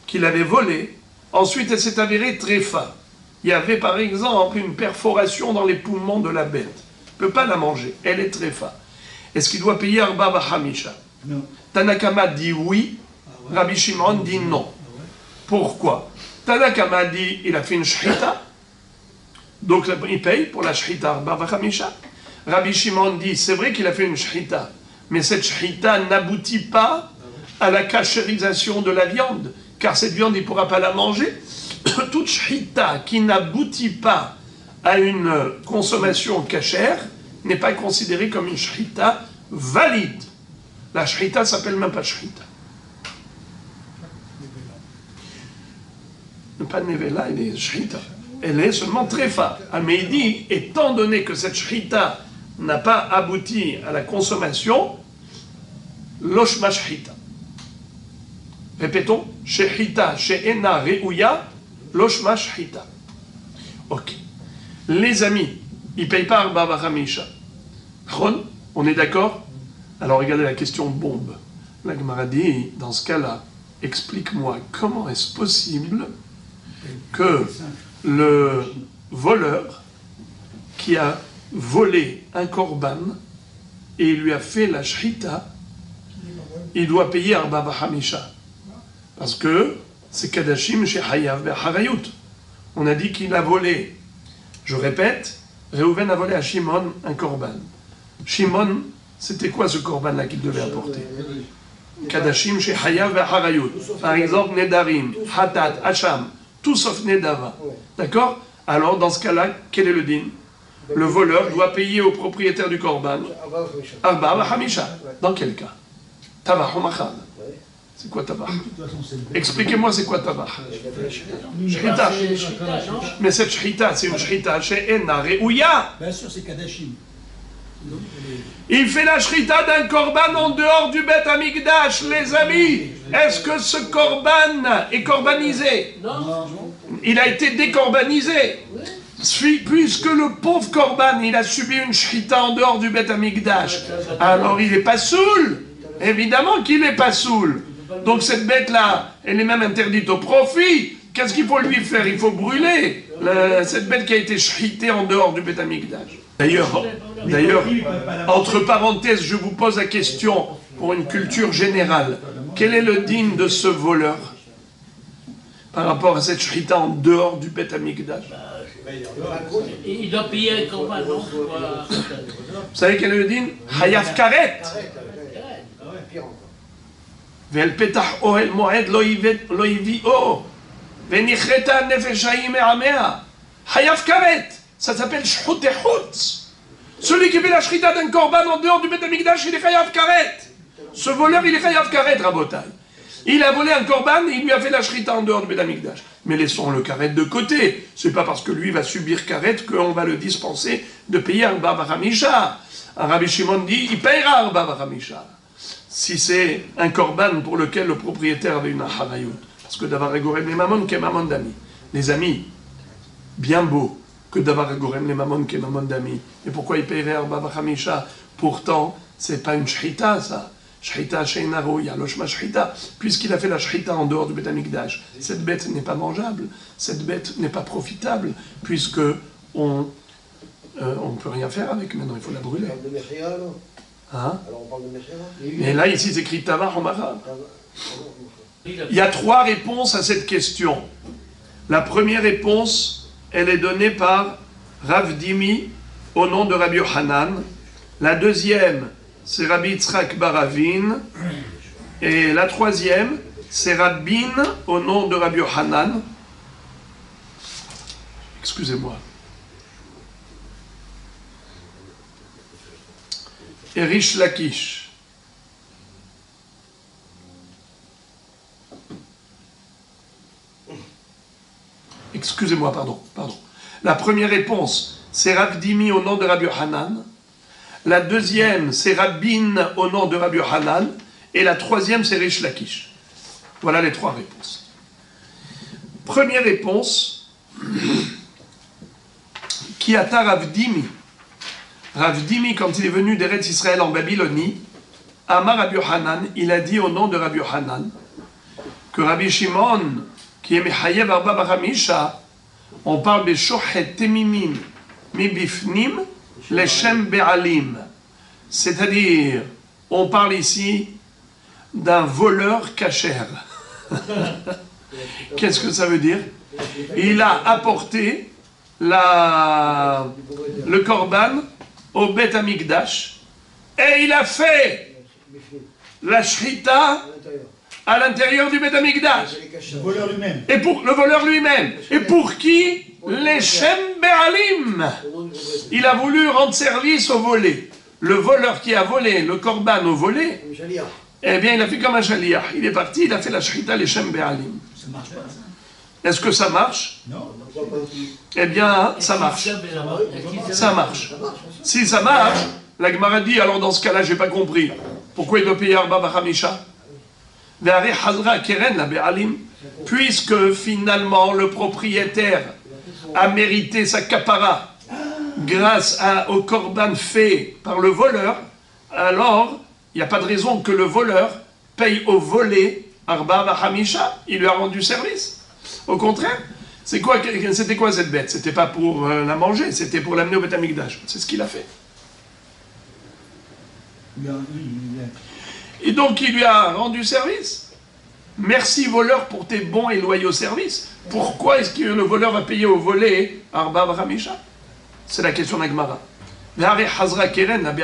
qu'il avait volée, ensuite elle s'est avérée tréfa. Il y avait par exemple une perforation dans les poumons de la bête. Il ne peut pas la manger, elle est tréfa. Est-ce qu'il doit payer Arba Vachamisha?
Non.
Tanakama dit oui, Rabbi Shimon dit non. Pourquoi? Tanakama dit il a fait une shchita, donc il paye pour la shchita Arba Vachamisha. Rabbi Shimon dit c'est vrai qu'il a fait une shchita, mais cette shchita n'aboutit pas à la cachérisation de la viande, car cette viande, il ne pourra pas la manger. Toute shchita qui n'aboutit pas à une consommation cachère n'est pas considérée comme une shchita valide. La shchita s'appelle même pas shchita. Pas nevela, elle est shchita. Elle est seulement tréfa. Mais il dit, étant donné que cette shchita n'a pas abouti à la consommation, loshma shchita. Répétons, shechita, she'ena re'uya, loshma shchita. Ok. Les amis, ils ne payent pas Arba Vachamisha. On est d'accord? Alors regardez la question bombe. La Gemara dit, dans ce cas-là, explique-moi comment est-ce possible que le voleur qui a volé un korban et il lui a fait la shchita, il doit payer Arba Vachamisha. Parce que c'est Kadashim chez Hayav Be'Harayut. On a dit qu'il a volé. Je répète, Réhouven a volé à Shimon un korban. Shimon, c'était quoi ce korban-là qu'il devait apporter? Kadashim chez Hayav Be'Harayut. Par exemple, Nedarim, Hatat, Hacham, tout sauf Nedava. D'accord? Alors, dans ce cas-là, quel est le din? Le voleur doit payer au propriétaire du korban Arba Vachamisha. Dans quel cas? Tavach ou Machad. C'est quoi tabach? Expliquez-moi c'est quoi tabach? Shchita. Mais cette shchita, c'est une shchita she'ena re'uya.
Bien sûr, c'est Kadashim.
Il fait la shchita d'un korban en dehors du Beth Amikdash, les amis. Est-ce que ce korban est korbanisé?
Non.
Il a été dékorbanisé. Puisque le pauvre korban, il a subi une shchita en dehors du Beth Amikdash, alors il n'est pas saoul. Évidemment qu'il n'est pas saoul. Donc cette bête-là, elle est même interdite au profit. Qu'est-ce qu'il faut lui faire? Il faut brûler cette bête qui a été shchitée en dehors du Beth Amikdash. D'ailleurs, entre parenthèses, je vous pose la question pour une culture générale. Quel est le digne de ce voleur par rapport à cette shrita en dehors du Beth Amikdash?
Il doit payer un corban, non?
Vous savez quel est le digne? Hayav karet. Ve'el petach ohel moed lo yivi'o. Ve'nichreta nefesh hayim me'amea. Hayav karet. Ça s'appelle shchut echutz. Celui qui fait la shrita d'un corban en dehors du Beth Amikdash, il est Hayav karet. Ce voleur, il est Hayav karet, Rabotai. Il a volé un corban et il lui a fait la shrita en dehors du Beth Amikdash. Mais laissons le karet de côté. C'est pas parce que lui va subir karet qu'on va le dispenser de payer Arba Vachamisha. Rabbi Shimon dit, il payera Arba Vachamisha. Si c'est un corban pour lequel le propriétaire avait une harayut. Parce que d'avoir gorem les mamon qu'est mamon d'ami. Les amis, bien beau que d'avoir gorem les mamon qu'est mamon d'ami. Et pourquoi il paierait Arba Vachamisha? Pourtant, c'est pas une shrita, ça. Shrita sheinaro, yaloshma shrita, puisqu'il a fait la shrita en dehors du Beth Amikdash. Cette bête n'est pas mangeable, cette bête n'est pas profitable, puisque on peut rien faire avec. Maintenant, il faut la brûler.
On parle de Mechira, alors?
Hein?
Alors on parle de Mechira?
Et là, ici, c'est écrit Tavar en Mara. Il y a 3 réponses à cette question. La première réponse, elle est donnée par Rav Dimi au nom de Rabbi Yochanan. La deuxième, c'est Rabbi Yitzhak Baravin. Et la troisième, c'est Rabbin au nom de Rabbi Yochanan. Excusez-moi. Et Rish Lakish. Excusez-moi, pardon. La première réponse, c'est Rav Dimi au nom de Rabbi Yochanan. La deuxième, c'est Rabbin au nom de Rabbi Yochanan. Et la troisième, c'est Rish Lakish. Voilà les 3 réponses. Première réponse, qui ata Rav Dimi. Rav Dimi, quand il est venu d'Eretz Israël en Babylonie, Amar Rabbi Yochanan, il a dit au nom de Rabbi Yochanan que Rabbi Shimon, qui est Mechayev Arba Bachamisha, on parle de Shochet Temimim Mibifnim Leshem Be'alim. C'est-à-dire, on parle ici d'un voleur cachère. Qu'est-ce que ça veut dire? Il a apporté le korban au Beth Amikdash et il a fait la shrita à l'intérieur du Beth Amikdash.
Le voleur lui-même.
Et pour le voleur lui-même. Et pour qui? Les Shem Be'alim. Il a voulu rendre service au volé. Le voleur qui a volé le korban au volé, eh bien il a fait comme un shaliach. Il est parti, il a fait la shrita les Shem Be'alim.
Ça marche pas, ça.
Est-ce que ça marche?
Non.
Eh bien, ça marche. Ça marche. Si ça marche, la Gemara dit, alors dans ce cas-là, j'ai pas compris. Pourquoi il doit payer Arba Bachamisha? Ve'are Hazra Keren la Be'alim. Puisque finalement, le propriétaire a mérité sa kapara grâce au korban fait par le voleur, alors il n'y a pas de raison que le voleur paye au volé Arba Bachamisha. Il lui a rendu service. Au contraire, c'était quoi cette bête? C'était pas pour la manger, c'était pour l'amener au Beth Amikdash. C'est ce qu'il a fait. Et donc il lui a rendu service. Merci voleur pour tes bons et loyaux services. Pourquoi est-ce que le voleur va payer au volé Arba Bachamisha? C'est la question d'Agmara. Hazra Keren,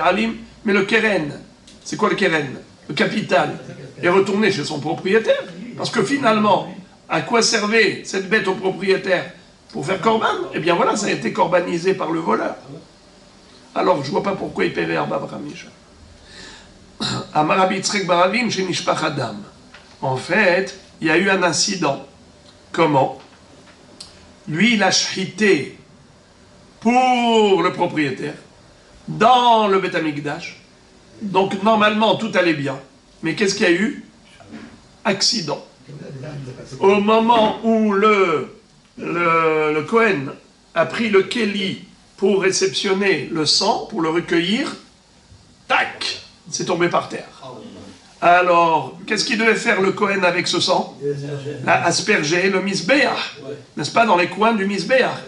mais le Keren, c'est quoi le Keren? Le capital est retourné chez son propriétaire. Parce que finalement, à quoi servait cette bête au propriétaire? Pour faire korban? Eh bien voilà, ça a été korbanisé par le voleur. Alors je ne vois pas pourquoi il paierait Arba Bachamisha. Amar Rabbi Yitzchak Baravin chez Nishpach Adam. En fait, il y a eu un incident. Comment? Lui, il a shrité pour le propriétaire dans le Beth Amikdash. Donc normalement, tout allait bien. Mais qu'est-ce qu'il y a eu? Accident. Au moment où le Kohen a pris le Kéli pour réceptionner le sang, pour le recueillir, tac, c'est tombé par terre. Alors, qu'est-ce qu'il devait faire le Kohen avec ce sang? Asperger le misbéach, n'est-ce pas, dans les coins du misbéach.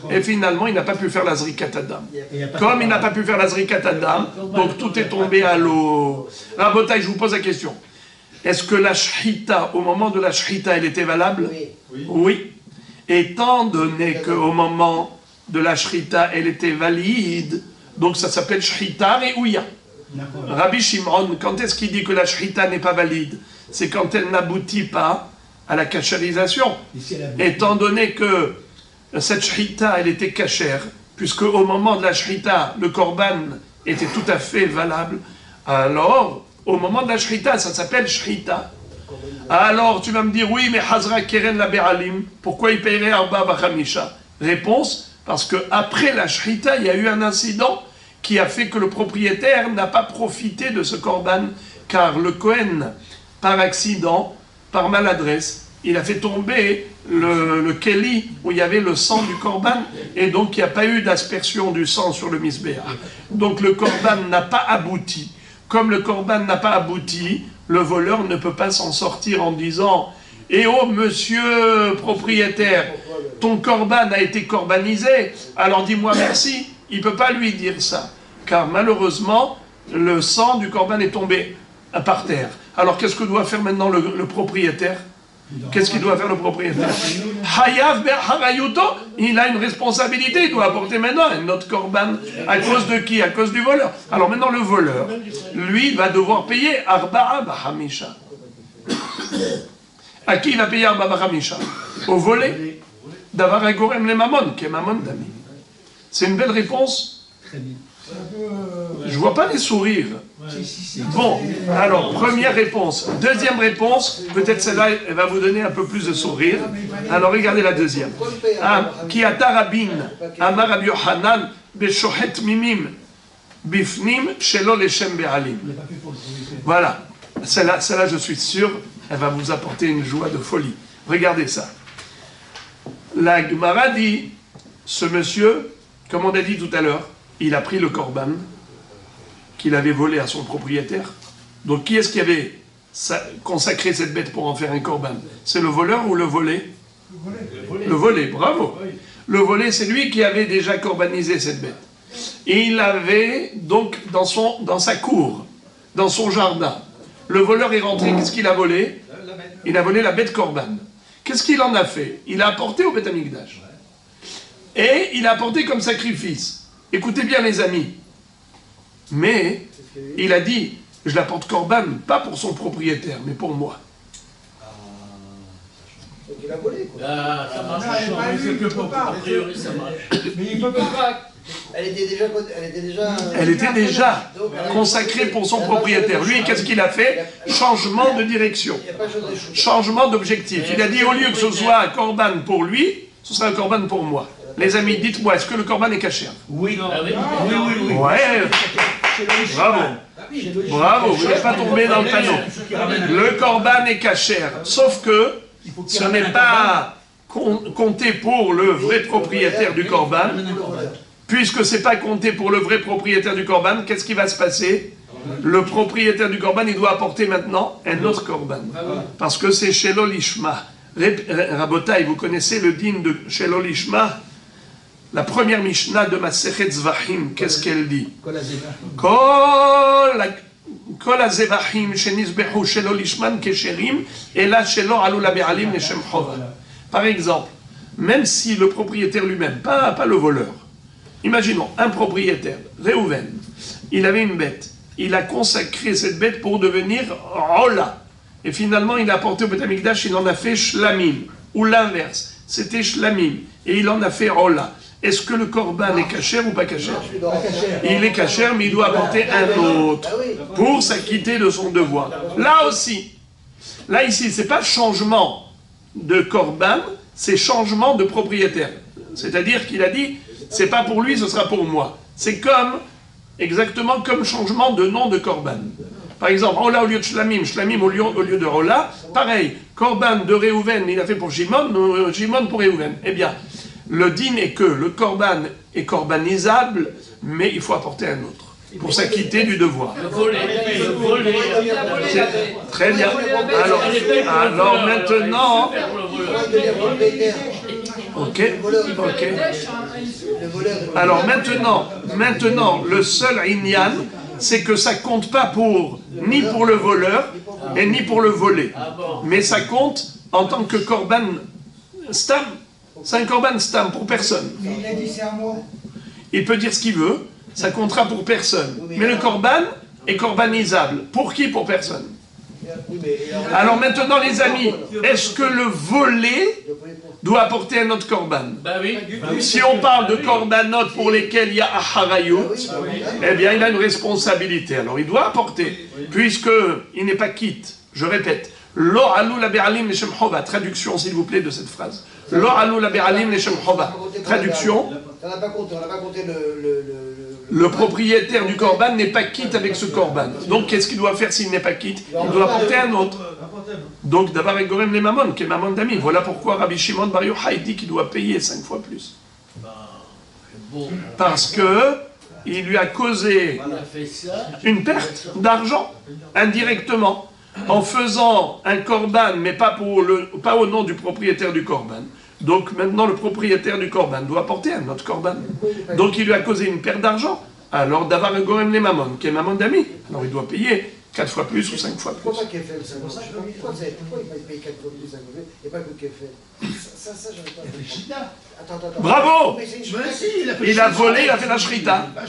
Et finalement, il n'a pas pu faire la zrikat adam. Comme il n'a pas pu faire la zrikat adam, donc tout est tombé à l'eau. Rabotai, je vous pose la question. Est-ce que la shrita, au moment de la shrita, elle était valable? Oui. Étant donné qu'au moment de la shrita, elle était valide, donc ça s'appelle shrita re'ouya. Rabbi Shimon, quand est-ce qu'il dit que la shrita n'est pas valide? C'est quand elle n'aboutit pas à la kashérisation. Étant donné que cette shrita, elle était kashère, puisque au moment de la shrita, le korban était tout à fait valable, alors, au moment de la shrita, ça s'appelle shrita. Alors, tu vas me dire, oui, mais Hazra Keren la Be'alim, pourquoi il paierait Arba Bachamisha? Réponse, parce qu'après la shrita, il y a eu un incident qui a fait que le propriétaire n'a pas profité de ce korban, car le Kohen, par accident, par maladresse, il a fait tomber le keli où il y avait le sang du korban, et donc il n'y a pas eu d'aspersion du sang sur le misbéach. Donc le korban n'a pas abouti. Comme le korban n'a pas abouti, le voleur ne peut pas s'en sortir en disant « Eh oh, monsieur propriétaire, ton korban a été korbanisé, alors dis-moi merci ». Il ne peut pas lui dire ça, car malheureusement, le sang du korban est tombé par terre. Alors qu'est-ce que doit faire maintenant le propriétaire? Qu'est-ce qu'il doit faire le propriétaire? Hayav be'harayuto, il a une responsabilité, il doit apporter maintenant un autre korban. À cause de qui? À cause du voleur. Alors maintenant le voleur, lui, va devoir payer arba'a b'hamisha. À qui il va payer arba'a b'hamisha? Au volé. D'avoir un gorem le mamon, qui est mamon d'ami. C'est une belle réponse. Je vois pas les sourires. Bon, alors, première réponse. Deuxième réponse, peut-être celle-là, elle va vous donner un peu plus de sourire. Alors, regardez la deuxième. Ki ata rabin, amar Rabbi Yochanan, beshohet mimim, bifnim, shelo leshem be'alim. Voilà. Celle-là, je suis sûr, elle va vous apporter une joie de folie. Regardez ça. La Gemara dit, ce monsieur, comme on a dit tout à l'heure, il a pris le korban qu'il avait volé à son propriétaire. Donc qui est-ce qui avait consacré cette bête pour en faire un korban? C'est le voleur ou le volé? Le volé, bravo. Le volé, c'est lui qui avait déjà korbanisé cette bête. Et il avait donc dans sa cour, dans son jardin. Le voleur est rentré, qu'est-ce qu'il a volé? Il a volé la bête korban. Qu'est-ce qu'il en a fait? Il a apporté au Beth Amikdash. Et il a apporté comme sacrifice. Écoutez bien les amis. Mais il a dit, je l'apporte korban, pas pour son propriétaire, mais pour moi.
Donc il a volé, quoi.
Ah, ça marche. A priori, ça marche.
Mais il peut pas.
Elle était
déjà consacrée pour son propriétaire. Lui, qu'est-ce qu'il a fait? Changement de direction. Changement d'objectif. Il a dit, au lieu que ce soit un korban pour lui, ce sera un korban pour moi. Les amis, dites-moi, est-ce que le korban est caché?
Oui, non.
Oui.
Ouais. Bravo. Bravo, vous n'êtes pas tombé dans le panneau. Le korban est cachère. Sauf que ce n'est pas compté pour le vrai propriétaire du korban. Puisque ce n'est pas compté pour le vrai propriétaire du korban, qu'est-ce qui va se passer? Le propriétaire du korban, il doit apporter maintenant un autre korban. Parce que c'est Shelo Lishma. Rabotai, vous connaissez le din de Shelo Lishma? La première Mishnah de Masechet Zvachim, qu'est-ce qu'elle dit? Kol hazevachim shenizbehu shelo lishman kesherim, et là shelo alou la be'alim leshem chova. Par exemple, même si le propriétaire lui-même, pas le voleur, imaginons un propriétaire, Réhouven, il avait une bête, il a consacré cette bête pour devenir Ola, et finalement il a apporté au Beth Amikdash, il en a fait Shlamim, ou l'inverse, c'était Shlamim, et il en a fait Ola. Est-ce que le korban est cachère ou pas cachère? Il est cachère, mais il doit apporter un autre pour s'acquitter de son devoir. Là aussi, là ici, c'est pas changement de korban, c'est changement de propriétaire. C'est-à-dire qu'il a dit, c'est pas pour lui, ce sera pour moi. C'est exactement comme changement de nom de korban. Par exemple, Ola au lieu de Shlamim, Shlamim au lieu de Ola, pareil, korban de Réhouven, il a fait pour Shimon, Shimon pour Réhouven. Eh bien, le din est que le korban est korbanisable, mais il faut apporter un autre. pour s'acquitter du devoir.
Le volet. Le volet.
Très bien. Alors maintenant, ok. Alors maintenant, le seul inyan, c'est que ça compte pas ni pour le voleur et ni pour le volé, mais ça compte en tant que korban stam. C'est un korban stam pour personne.
Il a dit c'est à moi.
Il peut dire ce qu'il veut, ça comptera pour personne. Mais le korban est korbanisable. Pour qui? Pour personne. Alors maintenant, les amis, est-ce que le volé doit apporter un autre korban?
Bah oui.
Si on parle de korbanot pour lesquels il y a aharayut, eh bien, il a une responsabilité. Alors, il doit apporter, puisqu'il n'est pas quitte. Je répète, Lo alou la be'alim leshem chova. Traduction, s'il vous plaît, de cette phrase. Lo alou la be'alim leshem chova. Traduction.
On n'a pas compté
Le propriétaire du korban n'est pas quitte avec ce korban. Donc, qu'est-ce qu'il doit faire s'il n'est pas quitte? Il doit apporter un autre. Donc, d'abord, avec Gorem les Mamon, qui est Mamon d'Ami. Voilà pourquoi Rabbi Shimon Bar Yochai dit qu'il doit payer 5 fois plus. Parce que il lui a causé une perte d'argent, indirectement, en faisant un korban, mais pas au nom du propriétaire du korban. Donc maintenant, le propriétaire du korban doit apporter un autre korban. Donc il lui a causé une perte d'argent. Alors d'avoir un gorem les mamon, qui est mamon d'ami, alors il doit payer 4 fois plus ou 5 fois plus.
Pourquoi qu'il fait le 5 fois? Pourquoi il paye 4 fois plus 5 fois plus et pas que qu'il fait? Ça, j'arrive pas. Attends.
Bravo!
Il
a volé, il a fait la shrita.
Mais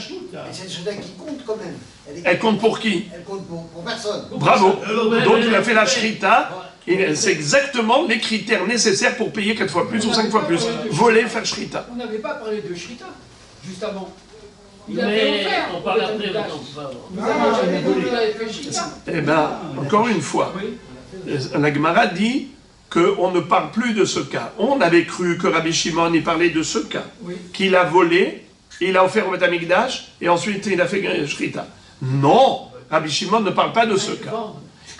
c'est une shrita qui compte quand même.
Elle compte pour qui?
Elle compte pour personne.
Bravo! Donc il a fait la shrita. C'est exactement les critères nécessaires pour payer 4 fois plus ou 5 fois plus. Voler, faire shrita.
On n'avait pas parlé de shrita, juste avant.
Mais on parle après.
Eh bien, encore une fois, la Gemara dit qu'on ne parle plus de ce cas. On avait cru que Rabbi Shimon y parlait de ce cas, qu'il a volé, il a offert au Beth Amikdash, et ensuite il a fait shrita. Non, Rabbi Shimon ne parle pas de ce cas.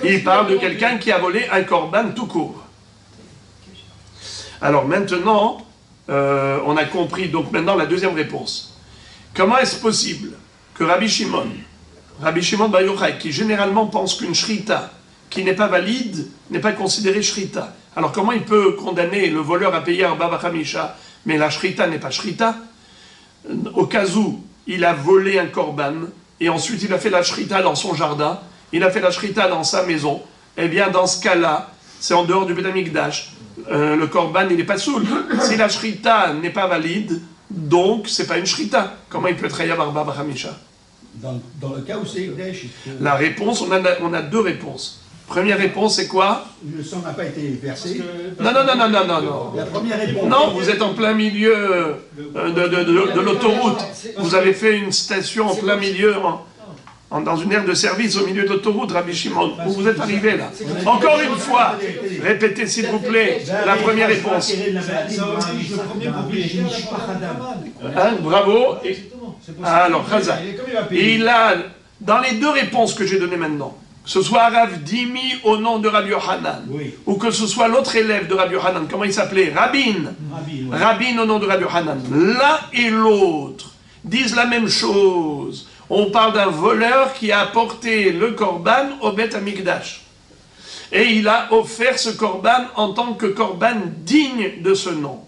Il parle de quelqu'un qui a volé un korban tout court. Alors maintenant, on a compris, donc maintenant la deuxième réponse. Comment est-ce possible que Rabbi Shimon Bar Yochai, qui généralement pense qu'une shrita qui n'est pas valide, n'est pas considérée shrita. Alors comment il peut condamner le voleur à payer Arba Bachamisha, mais la shrita n'est pas shrita? Au cas où il a volé un korban, et ensuite il a fait la shrita dans son jardin, il a fait la shrita dans sa maison, eh bien dans ce cas-là, c'est en dehors du Beth Amikdash. Le korban, il n'est pas soul. Si la shrita n'est pas valide, donc c'est pas une shrita. Comment il peut être Hayav Arba Bachamisha?
Dans le cas où c'est Ekdesh.
La réponse, on a deux réponses. Première réponse, c'est quoi?
Le sang n'a pas été versé.
Non.
La première réponse.
Non, vous êtes en plein milieu de l'autoroute. Vous avez fait une station en plein milieu, dans une aire de service au milieu de l'autoroute, Rabbi Shimon. Où vous êtes arrivé là? Encore une fois, répétez s'il vous plaît la première réponse. Bravo. Alors, Chaza. Il a, dans les deux réponses que j'ai données maintenant, que ce soit Rav Dimi au nom de Rabbi Yohanan, ou que ce soit l'autre élève de Rabbi Yohanan, comment il s'appelait? Rabin au nom de Rabbi Yohanan. L'un et l'autre disent la même chose. On parle d'un voleur qui a apporté le korban au Beth Amikdash. Et il a offert ce korban en tant que korban digne de ce nom.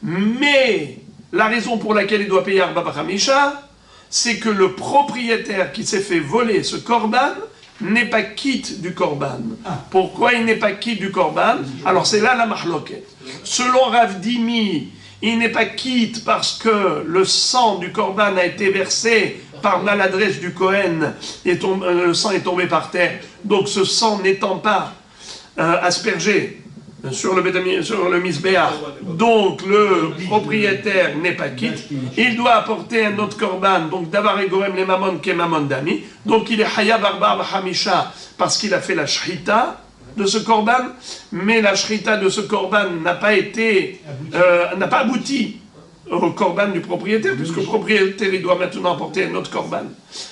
Mais la raison pour laquelle il doit payer Arba Bachamisha, c'est que le propriétaire qui s'est fait voler ce korban n'est pas quitte du korban. Pourquoi il n'est pas quitte du korban? Alors c'est là la mahloket. Selon Rav Dimi, il n'est pas quitte parce que le sang du korban a été versé par maladresse du Kohen, et le sang est tombé par terre. Donc ce sang n'étant pas aspergé sur le misbéach, donc le propriétaire n'est pas quitte, il doit apporter un autre korban, donc d'avar et gorem les mamon qui est mamon d'ami, donc il est hayab arba hamisha parce qu'il a fait la shrita de ce korban, mais la shrita de ce korban n'a pas abouti au korban du propriétaire, puisque le propriétaire il doit maintenant apporter un autre korban.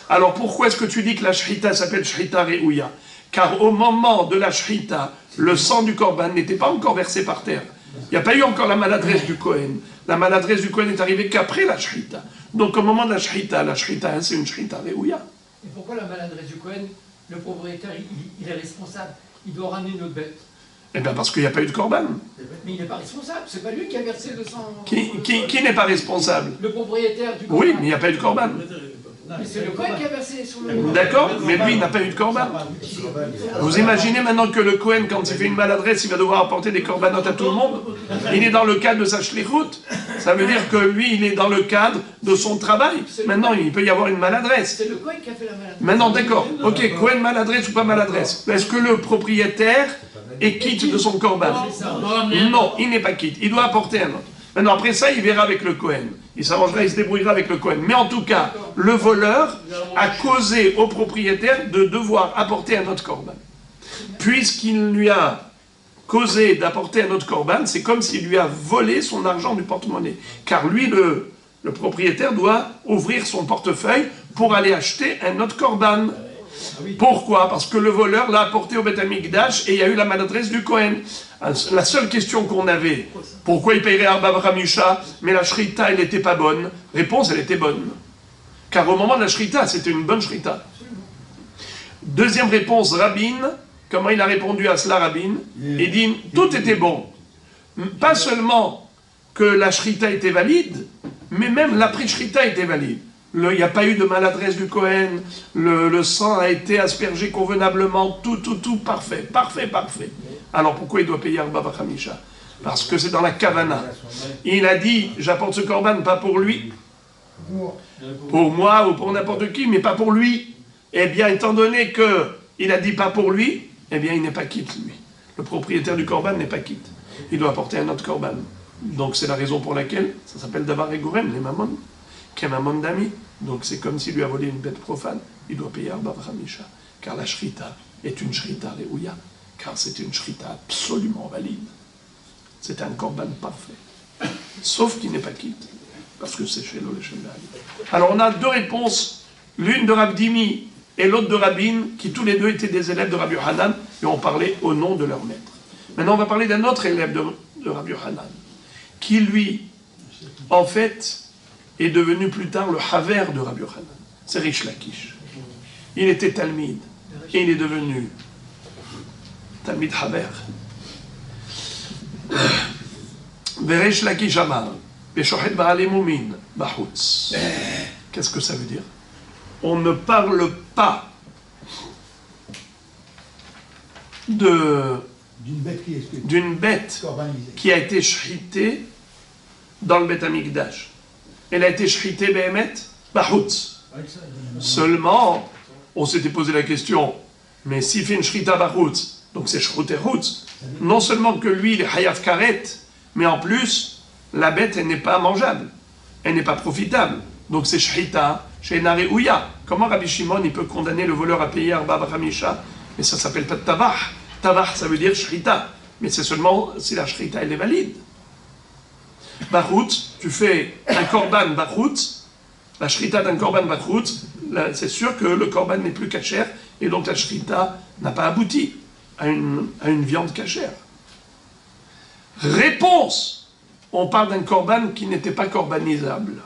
Alors pourquoi est-ce que tu dis que la shrita s'appelle shrita re'ouya? Car au moment de la shrita, le sang du korban n'était pas encore versé par terre. Il n'y a pas eu encore la maladresse du Kohen. La maladresse du Kohen est arrivée qu'après la Shrita. Donc au moment de la Shrita c'est une Shrita Réouya.
Et pourquoi la maladresse du Kohen, le propriétaire, il est responsable? Il doit ramener notre bête.
Eh bien parce qu'il n'y a pas eu de Korban.
Mais il n'est pas responsable, c'est pas lui qui a versé le sang.
Qui n'est pas responsable?
Le propriétaire du Korban.
Oui, mais il n'y a pas eu de Korban.
Mais c'est le Kohen qui a versé sur le...
D'accord, mais lui, il n'a pas eu de Korban. Vous imaginez maintenant que le Kohen, quand il fait une maladresse, il va devoir apporter des Korbanot à tout le monde? Il est dans le cadre de sa shlichut. Ça veut dire que lui, il est dans le cadre de son travail. Maintenant, il peut y avoir une maladresse.
C'est le Kohen qui a fait la maladresse.
Maintenant, d'accord. Ok, Kohen maladresse ou pas maladresse? Est-ce que le propriétaire est quitte de son Korban? Non, il n'est pas quitte. Il doit apporter un autre. Maintenant, après ça, il verra avec le Kohen. Il s'arrangera, il se débrouillera avec le Kohen. Mais en tout cas, le voleur a causé au propriétaire de devoir apporter un autre Korban. Puisqu'il lui a causé d'apporter un autre Korban, c'est comme s'il lui a volé son argent du porte-monnaie. Car lui, le propriétaire, doit ouvrir son portefeuille pour aller acheter un autre Korban. Pourquoi? Parce que le voleur l'a apporté au Beth Amikdash et il y a eu la maladresse du Kohen. La seule question qu'on avait, pourquoi il payerait Arba Bramisha, mais la Shrita, elle n'était pas bonne? Réponse, elle était bonne. Car au moment de la Shrita, c'était une bonne Shrita. Deuxième réponse, Rabin, comment il a répondu à cela, Rabin? Il dit, tout était bon. Pas seulement que la Shrita était valide, mais même l'après-Shrita était valide. Il n'y a pas eu de maladresse du Kohen, le sang a été aspergé convenablement, tout, parfait. Alors pourquoi il doit payer Arba Vachamisha? Parce que c'est dans la Kavana. Il a dit, j'apporte ce Korban pas pour lui, pour moi ou pour n'importe qui, mais pas pour lui. Eh bien, étant donné qu'il a dit pas pour lui, eh bien, il n'est pas quitte, lui. Le propriétaire du Korban n'est pas quitte. Il doit apporter un autre Korban. Donc c'est la raison pour laquelle, ça s'appelle Davar et Gorem, les mamans, qui est maman d'ami. Donc c'est comme s'il lui a volé une bête profane, il doit payer Arba Vachamisha. Car la Shrita est une Shrita Réouya, car c'est une Shrita absolument valide. C'est un Korban parfait. Sauf qu'il n'est pas quitte, parce que c'est chez le Shemel. Alors on a deux réponses, l'une de Rabdimi et l'autre de Rabin, qui tous les deux étaient des élèves de Rabbi Hanan, et ont parlé au nom de leur maître. Maintenant on va parler d'un autre élève de Rabbi Hanan, qui lui, en fait, est devenu plus tard le Haver de Rabbi Hanan. C'est Rish Lakish. Il était Talmid, et il est devenu Talmid Haver. Rish Lakish Amar, Beshohet Ba'alei Mumin, Bachutz. Qu'est-ce que ça veut dire? On ne parle pas d'une bête qui a été shritée dans le Beth Amikdash. Elle a été shritée Behemet, Bachutz. Seulement, on s'était posé la question, mais s'il fait une shrita Bachutz, donc c'est shrouté Chutz, non seulement que lui, il est Hayav Karet, mais en plus, la bête, elle n'est pas mangeable, elle n'est pas profitable. Donc c'est shrita chez Nare Ouya. Comment Rabbi Shimon, il peut condamner le voleur à payer Arba Vachamisha? Mais ça s'appelle pas Tabach. Tabach, ça veut dire shrita. Mais c'est seulement si la shrita, elle est valide. Bachutz, tu fais un korban Bachutz, la shrita d'un korban Bachutz, c'est sûr que le korban n'est plus cachère, et donc la shrita n'a pas abouti à une viande cachère. Réponse, on parle d'un korban qui n'était pas korbanisable.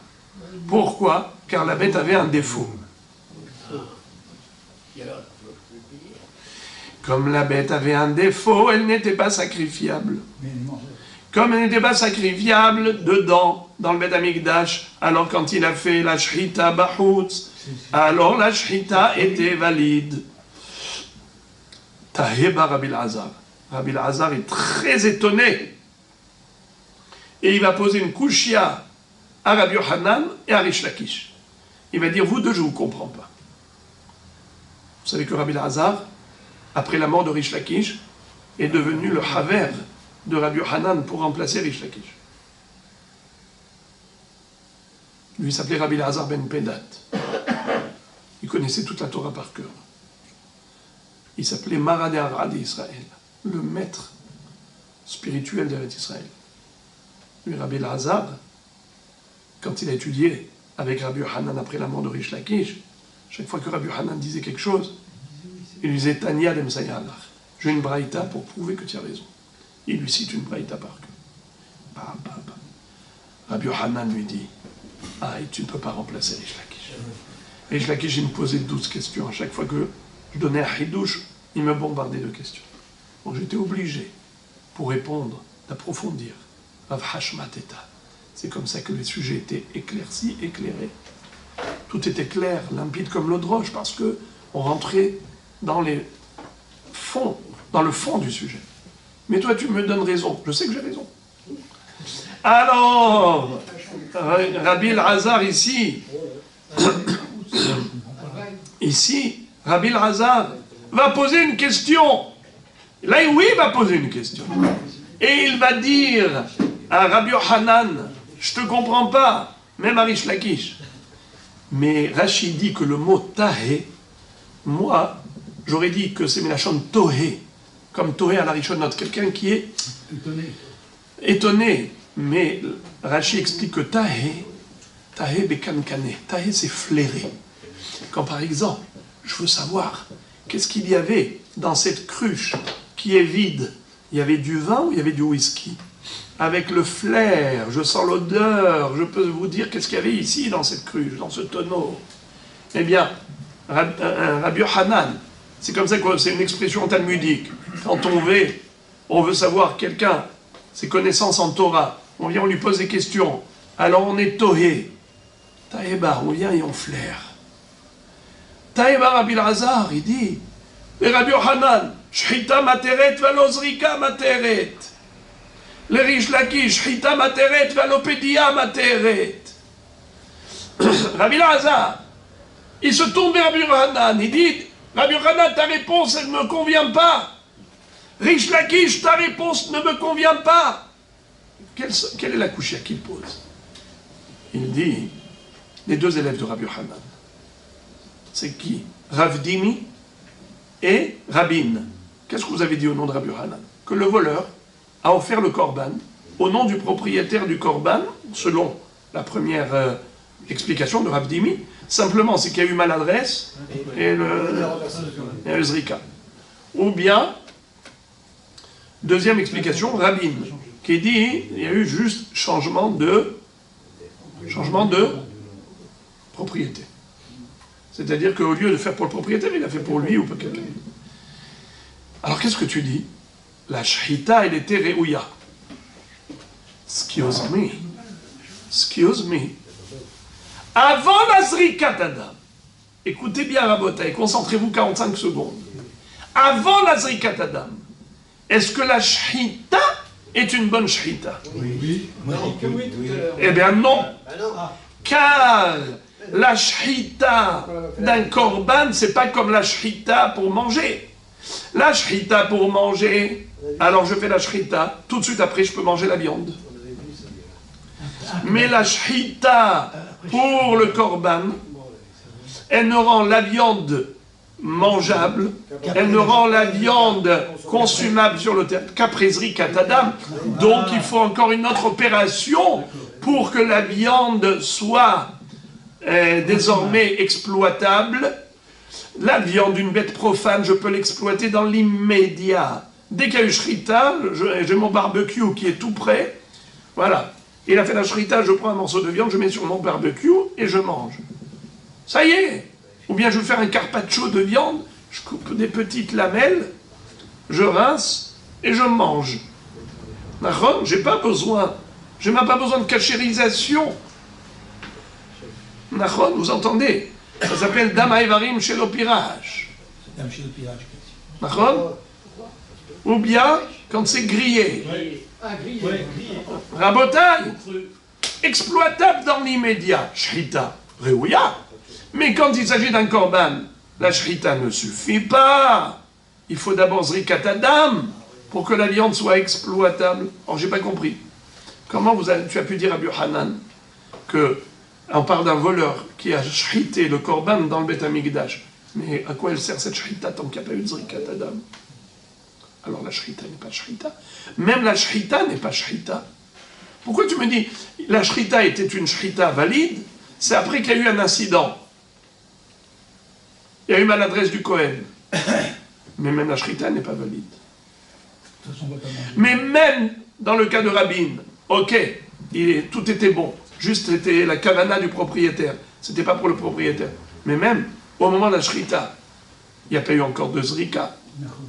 Pourquoi? Car la bête avait un défaut. Comme la bête avait un défaut, elle n'était pas sacrifiable. Comme elle n'était pas sacrifiable dedans, dans le Beth Amikdash, alors quand il a fait la Shrita Bachutz, alors la Shrita était valide. Taheba Rabbi Elazar. Rabbi Elazar est très étonné. Et il va poser une kushia à Rabbi Yochanan et à Rish Lakish. Il va dire, vous deux, je ne vous comprends pas. Vous savez que Rabbi Elazar, après la mort de Rish Lakish, est devenu le Haver de Rabbi Yochanan pour remplacer Rish Lakish. Lui s'appelait Rabbi Elazar ben Pedat. Il connaissait toute la Torah par cœur. Il s'appelait Marad Arad d'Israël, le maître spirituel d'Eretz Israël. Lui, Rabbi Elazar, quand il a étudié avec Rabbi Yochanan après la mort de Rish Lakish, chaque fois que Rabbi Yochanan disait quelque chose, il lui disait Tania dem Sayalach. J'ai une braïta pour prouver que tu as raison. Il lui cite une braïta par cœur. Rabbi Yohanan lui dit, ah, et tu ne peux pas remplacer Rish Lakish. Rish Lakish, il me posait 12 questions. À chaque fois que je donnais un hidouche, il me bombardait de questions. Donc j'étais obligé, pour répondre, d'approfondir. Rav Hashmateta. C'est comme ça que les sujets étaient éclaircis, éclairés. Tout était clair, limpide comme l'eau de roche, parce que on rentrait dans le fond du sujet. Mais toi, tu me donnes raison. Je sais que j'ai raison. Alors, Rabbi El-Hazar ici, Rabbi El-Hazar va poser une question. Là, oui, il va poser une question. Et il va dire à Rabbi Yohanan, je te comprends pas, même à Rish Lakish. Mais Rachid dit que le mot tahé, moi, j'aurais dit que c'est Melachon tohé, comme tohé à la Rishonot, quelqu'un qui est étonné. Mais Rachid explique que tahé bekankane, tahé c'est flairé. Quand par exemple, je veux savoir, qu'est-ce qu'il y avait dans cette cruche qui est vide? Il y avait du vin ou il y avait du whisky? Avec le flair, je sens l'odeur, je peux vous dire qu'est-ce qu'il y avait ici dans cette cruche, dans ce tonneau. Eh bien, Rabbi Yohanan, c'est comme ça que c'est une expression talmudique. Quand on veut savoir quelqu'un, ses connaissances en Torah, on vient, on lui pose des questions. Alors on est tohé. Taïba, on vient et on flaire. Taïba Rabbi El-Hazar, il dit, et Rabbi Yohanan, Shchita materet velozrika materet. Le Rish Lakish, Shchita materet velopédia materet. Rabbi El-Hazar, il se tourne vers Rabbi Yohanan, il dit, Rabbi Yohanan, ta réponse, elle ne me convient pas. Rish Lakish, ta réponse ne me convient pas. Quelle est la couchia qu'il pose? Il dit, les deux élèves de Rabbi Yohanan, c'est qui? Rav Dimi et Rabin. Qu'est-ce que vous avez dit au nom de Rabbi Yohanan? Que le voleur a offert le korban au nom du propriétaire du korban, selon la première explication de Rav Dimi. Simplement, c'est qu'il y a eu maladresse et le zrika. Ou bien, deuxième explication, Rabin, qui dit il y a eu juste changement de propriété. C'est-à-dire qu'au lieu de faire pour le propriétaire, il a fait pour lui ou pour quelqu'un. Alors qu'est-ce que tu dis? La shchita, elle était réouya. Excuse me. Avant la zrikat adam, écoutez bien Rabotai, concentrez-vous 45 secondes. Avant la zrikat adam, est-ce que la shchita est une bonne shchita?
Oui.
Eh bien non. Car la shchita d'un korban, c'est pas comme la shchita pour manger. La shchita pour manger, alors je fais la shchita, tout de suite après je peux manger la viande. Mais la shchita pour le korban, elle ne rend la viande mangeable, elle ne rend la viande consumable sur le terrain qu'après zrikat adam. Donc il faut encore une autre opération pour que la viande soit désormais exploitable. La viande d'une bête profane, je peux l'exploiter dans l'immédiat. Dès qu'il y a eu shrita, j'ai mon barbecue qui est tout prêt. Voilà. Il a fait la shrita, je prends un morceau de viande, je mets sur mon barbecue et je mange. Ça y est. Ou bien je veux faire un carpaccio de viande, je coupe des petites lamelles, je rince et je mange. J'ai pas besoin. Je n'ai même pas besoin de cachérisation. Vous entendez? Ça s'appelle Dama Evarim chez l'opirage. Ou bien quand c'est grillé. Rabotai, exploitable dans l'immédiat. Shrita, Réouya. Mais quand il s'agit d'un korban, la shrita ne suffit pas. Il faut d'abord zrikat adam pour que la viande soit exploitable. Or, j'ai pas compris. Comment tu as pu dire à Rabbi Yohanan qu'on parle d'un voleur qui a shrité le korban dans le Beth Amikdash? Mais à quoi elle sert cette shrita tant qu'il n'y a pas eu de zrikat adam? Alors la shrita n'est pas shrita. Même la shrita n'est pas shrita. Pourquoi tu me dis la shrita était une shrita valide? C'est après qu'il y a eu un incident. Il y a eu maladresse du Kohen. Mais même la shrita n'est pas valide. Mais même dans le cas de Rabin, ok, tout était bon, juste c'était la kavana du propriétaire, c'était pas pour le propriétaire. Mais même au moment de la shrita, il n'y a pas eu encore de zrika.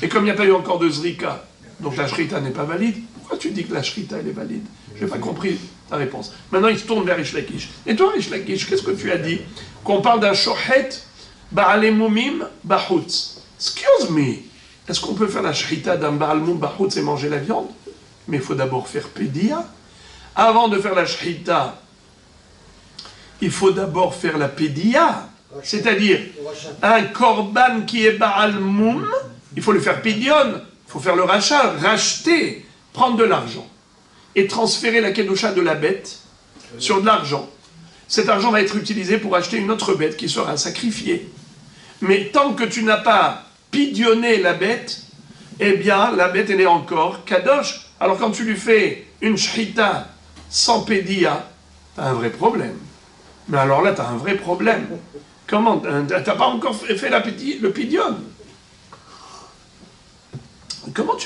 Et comme il n'y a pas eu encore de zrika, donc la shrita n'est pas valide, pourquoi tu dis que la shrita elle est valide? Je n'ai pas compris ta réponse. Maintenant il se tourne vers Rish Lakish. Et toi Rish Lakish, qu'est-ce que tu as dit? Qu'on parle d'un shohet ba'ale mumim ba'chutz. Excuse me, est-ce qu'on peut faire la shrita d'un ba'al mum ba'chutz et manger la viande? Mais il faut d'abord faire pédia. Avant de faire la shrita, il faut d'abord faire la pédia. C'est-à-dire, un korban qui est ba'al mum, il faut le faire pidion, il faut faire le rachat, racheter, prendre de l'argent et transférer la kedusha de la bête sur de l'argent. Cet argent va être utilisé pour acheter une autre bête qui sera sacrifiée. Mais tant que tu n'as pas pidionné la bête, eh bien, la bête, elle est encore kadosh. Alors quand tu lui fais une shrita sans pédia, tu as un vrai problème. Mais alors là, tu as un vrai problème. Comment? Tu n'as pas encore fait le pidion. Comment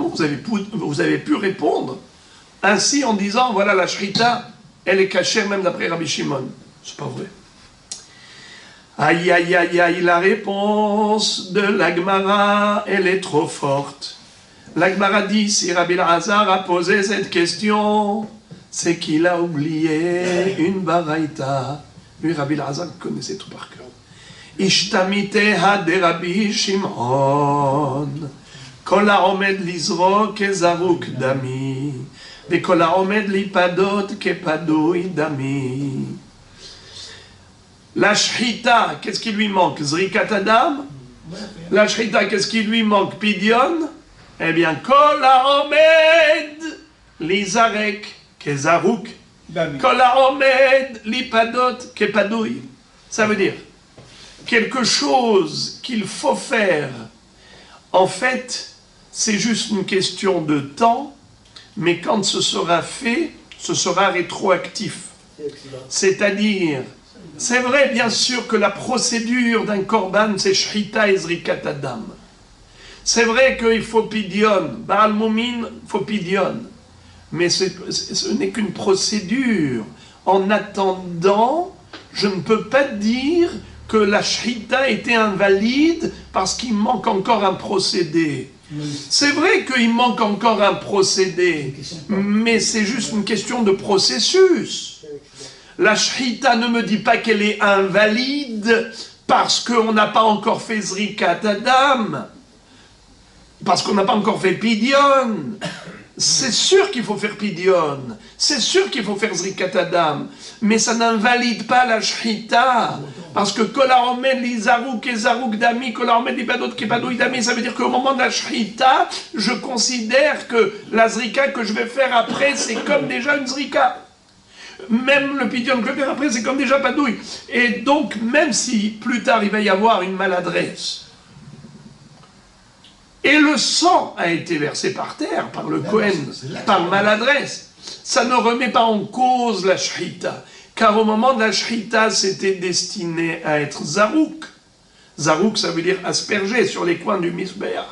vous avez pu répondre ainsi en disant, voilà, la shrita, elle est cachée même d'après Rabbi Shimon? C'est pas vrai. Aïe, aïe, aïe, aïe, la réponse de l'Agmara, elle est trop forte. L'Agmara dit, si Rabbi Elazar a posé cette question, c'est qu'il a oublié une baraita. Lui, Rabbi Elazar connaissait tout par cœur. Ishtamiteha de Rabbi Shimon, kol haomed lizrok kezaruk dami, vekol haomed lipadot kepadui dami. La shrita, qu'est-ce qui lui manque? Zrikat adam. La shrita, qu'est-ce qui lui manque? Pidion. Eh bien, kol haomed lizarek kezaruk, kol haomed lipadot kepadui. Ça veut dire quelque chose qu'il faut faire. En fait, c'est juste une question de temps, mais quand ce sera fait, ce sera rétroactif. C'est-à-dire, c'est vrai bien sûr que la procédure d'un korban, c'est shrita et zrikat adam. C'est vrai qu'il faut pidion, Baal Mumin, il faut pidion. Mais ce n'est qu'une procédure. En attendant, je ne peux pas dire que la shrita était invalide parce qu'il manque encore un procédé. C'est vrai qu'il manque encore un procédé, mais c'est juste une question de processus. La shrita ne me dit pas qu'elle est invalide parce qu'on n'a pas encore fait zrikat adam, parce qu'on n'a pas encore fait pidion. C'est sûr qu'il faut faire pidion, c'est sûr qu'il faut faire zrikat adam, mais ça n'invalide pas la shrita, parce que kol haomed li zaruk et zaruk dami, kol haomed li padot kepadoi dami, ça veut dire qu'au moment de la shrita, je considère que la zrika que je vais faire après, c'est comme déjà une zrika. Même le pidion que je vais faire après, c'est comme déjà padouille. Et donc, même si plus tard il va y avoir une maladresse, et le sang a été versé par terre, par le Kohen, par maladresse, ça ne remet pas en cause la shrita. Car au moment de la shrita, c'était destiné à être zarouk. Zarouk, ça veut dire asperger sur les coins du misbéach.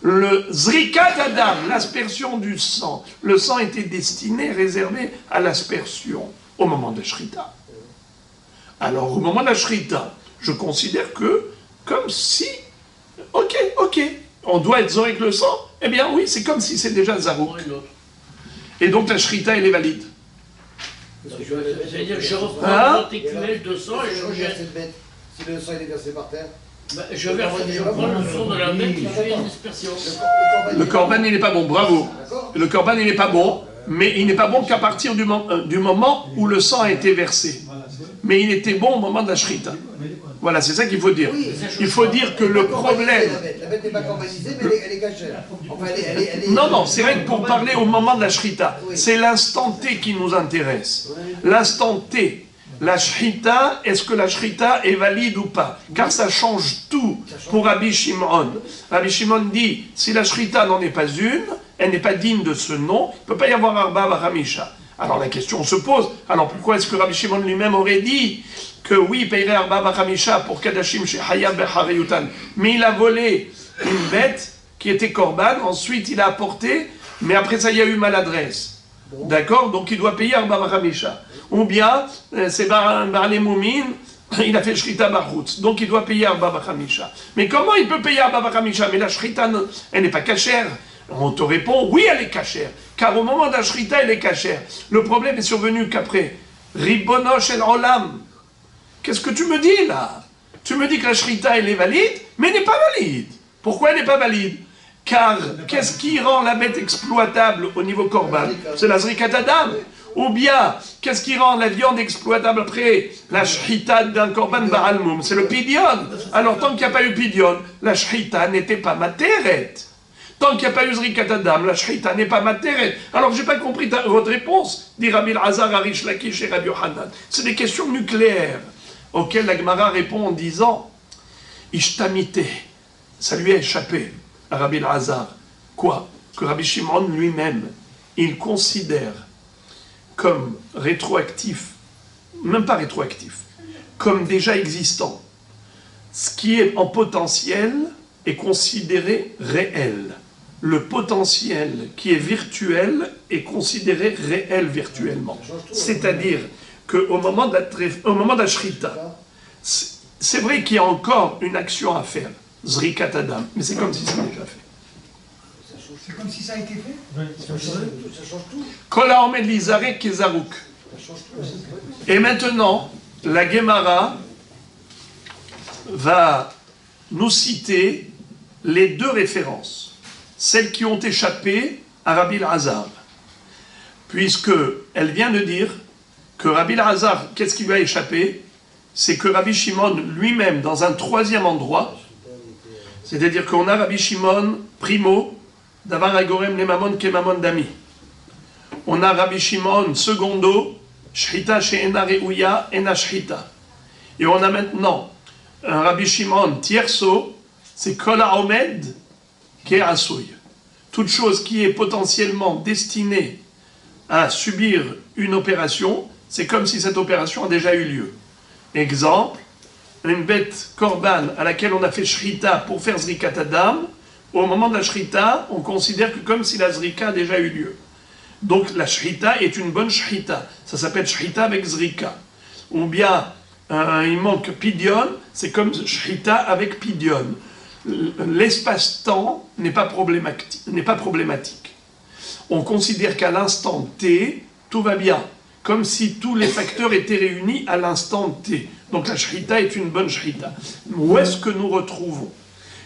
Le zrikat adam, l'aspersion du sang, le sang était destiné, réservé à l'aspersion au moment de la shrita. Alors au moment de la shrita, je considère que, comme si, ok, on doit être zoré avec le sang, eh bien oui, c'est comme si c'est déjà zarouk. Et donc la shrita, elle est valide.
C'est-à-dire que je reprends le monticule de sang et je rejette.
Si le sang est versé par terre.
Je prends le sang de la bête qui fait une dispersion.
Le korban, il n'est pas bon, bravo. Le korban, il n'est pas bon, mais il n'est pas bon qu'à partir du moment où le sang a été versé. Mais il était bon au moment de la shrita. Voilà, c'est ça qu'il faut dire. Il faut dire que le problème...
La bête n'est pas corbanisée, mais elle est cachée. Enfin, elle est...
Non, c'est vrai que pour parler au moment de la shrita, c'est l'instant T qui nous intéresse. L'instant T. La shrita, est-ce que la shrita est valide ou pas? Car ça change tout pour Rabbi Shimon. Rabbi Shimon dit, si la shrita n'en est pas une, elle n'est pas digne de ce nom, il ne peut pas y avoir Arba Baramisha. Alors la question se pose, alors pourquoi est-ce que Rabbi Shimon lui-même aurait dit que oui, il paierait Arba Baramisha pour Kadashim chez Hayab Bechareyutan, mais il a volé une bête qui était korban, ensuite il a apporté, mais après ça il y a eu maladresse. D'accord? Donc il doit payer Arba Bachamisha. Ou bien, c'est Barale Moumine, il a fait Shrita Barhoutz. Donc il doit payer Arba Bachamisha. Mais comment il peut payer Arba Bachamisha? Mais la Shrita, elle n'est pas cachère. On te répond, oui, elle est cachère. Car au moment de la Shrita, elle est cachère. Le problème est survenu qu'après. Ribono shel Olam. Qu'est-ce que tu me dis là? Tu me dis que la Shrita, elle est valide, mais elle n'est pas valide. Pourquoi elle n'est pas valide? Car qu'est-ce qui rend la bête exploitable au niveau korban? C'est la Zrikat Adam. Ou bien, qu'est-ce qui rend la viande exploitable après la Shrita d'un korban Ba'almoum? C'est le pidion. Alors tant qu'il n'y a pas eu pidion, la Shrita n'était pas materet. Tant qu'il n'y a pas eu Zrikat Adam, la Shrita n'est pas materet. Alors j'ai pas compris votre réponse, dit Rabbi Elazar, Arish Lakish et Rabbi Yochanan. C'est des questions nucléaires auxquelles la Gemara répond en disant Ishtamite, ça lui a échappé à Rabbi Elazar. Quoi? Que Rabbi Shimon lui-même, il considère comme rétroactif, même pas rétroactif, comme déjà existant. Ce qui est en potentiel est considéré réel. Le potentiel qui est virtuel est considéré réel virtuellement. C'est-à-dire qu'au moment de la Shrita, c'est vrai qu'il y a encore une action à faire, Zrikat Adam, mais c'est comme si c'était déjà fait.
C'est comme si ça a été fait.
Ça change tout.
Kol haomed lizarek kezarouk. Et maintenant, la Gemara va nous citer les deux références, celles qui ont échappé à Rabbi Elazar, puisqu'elle vient de dire que Rabbi Elazar, qu'est-ce qui lui a échappé? C'est que Rabbi Shimon lui-même, dans un troisième endroit, c'est-à-dire qu'on a Rabbi Shimon, primo, Davar Agorem le Mamon Kemamon Dami. On a Rabbi Shimon, secondo, Shrita She'ena Re'uya Ena Shrita. Et on a maintenant un Rabbi Shimon, tierso, c'est Kol HaOmed Ke'asouy. Toute chose qui est potentiellement destinée à subir une opération, c'est comme si cette opération a déjà eu lieu. Exemple, une bête korban à laquelle on a fait Shrita pour faire Zrikat Adam, au moment de la Shrita, on considère que comme si la Zrika a déjà eu lieu. Donc la Shrita est une bonne Shrita. Ça s'appelle Shrita avec Zrika. Ou bien, il manque Pidion, c'est comme Shrita avec Pidion. L'espace-temps n'est pas problématique. On considère qu'à l'instant T, tout va bien. Comme si tous les facteurs étaient réunis à l'instant T. Donc la Shrita est une bonne Shrita. Où est-ce que nous retrouvons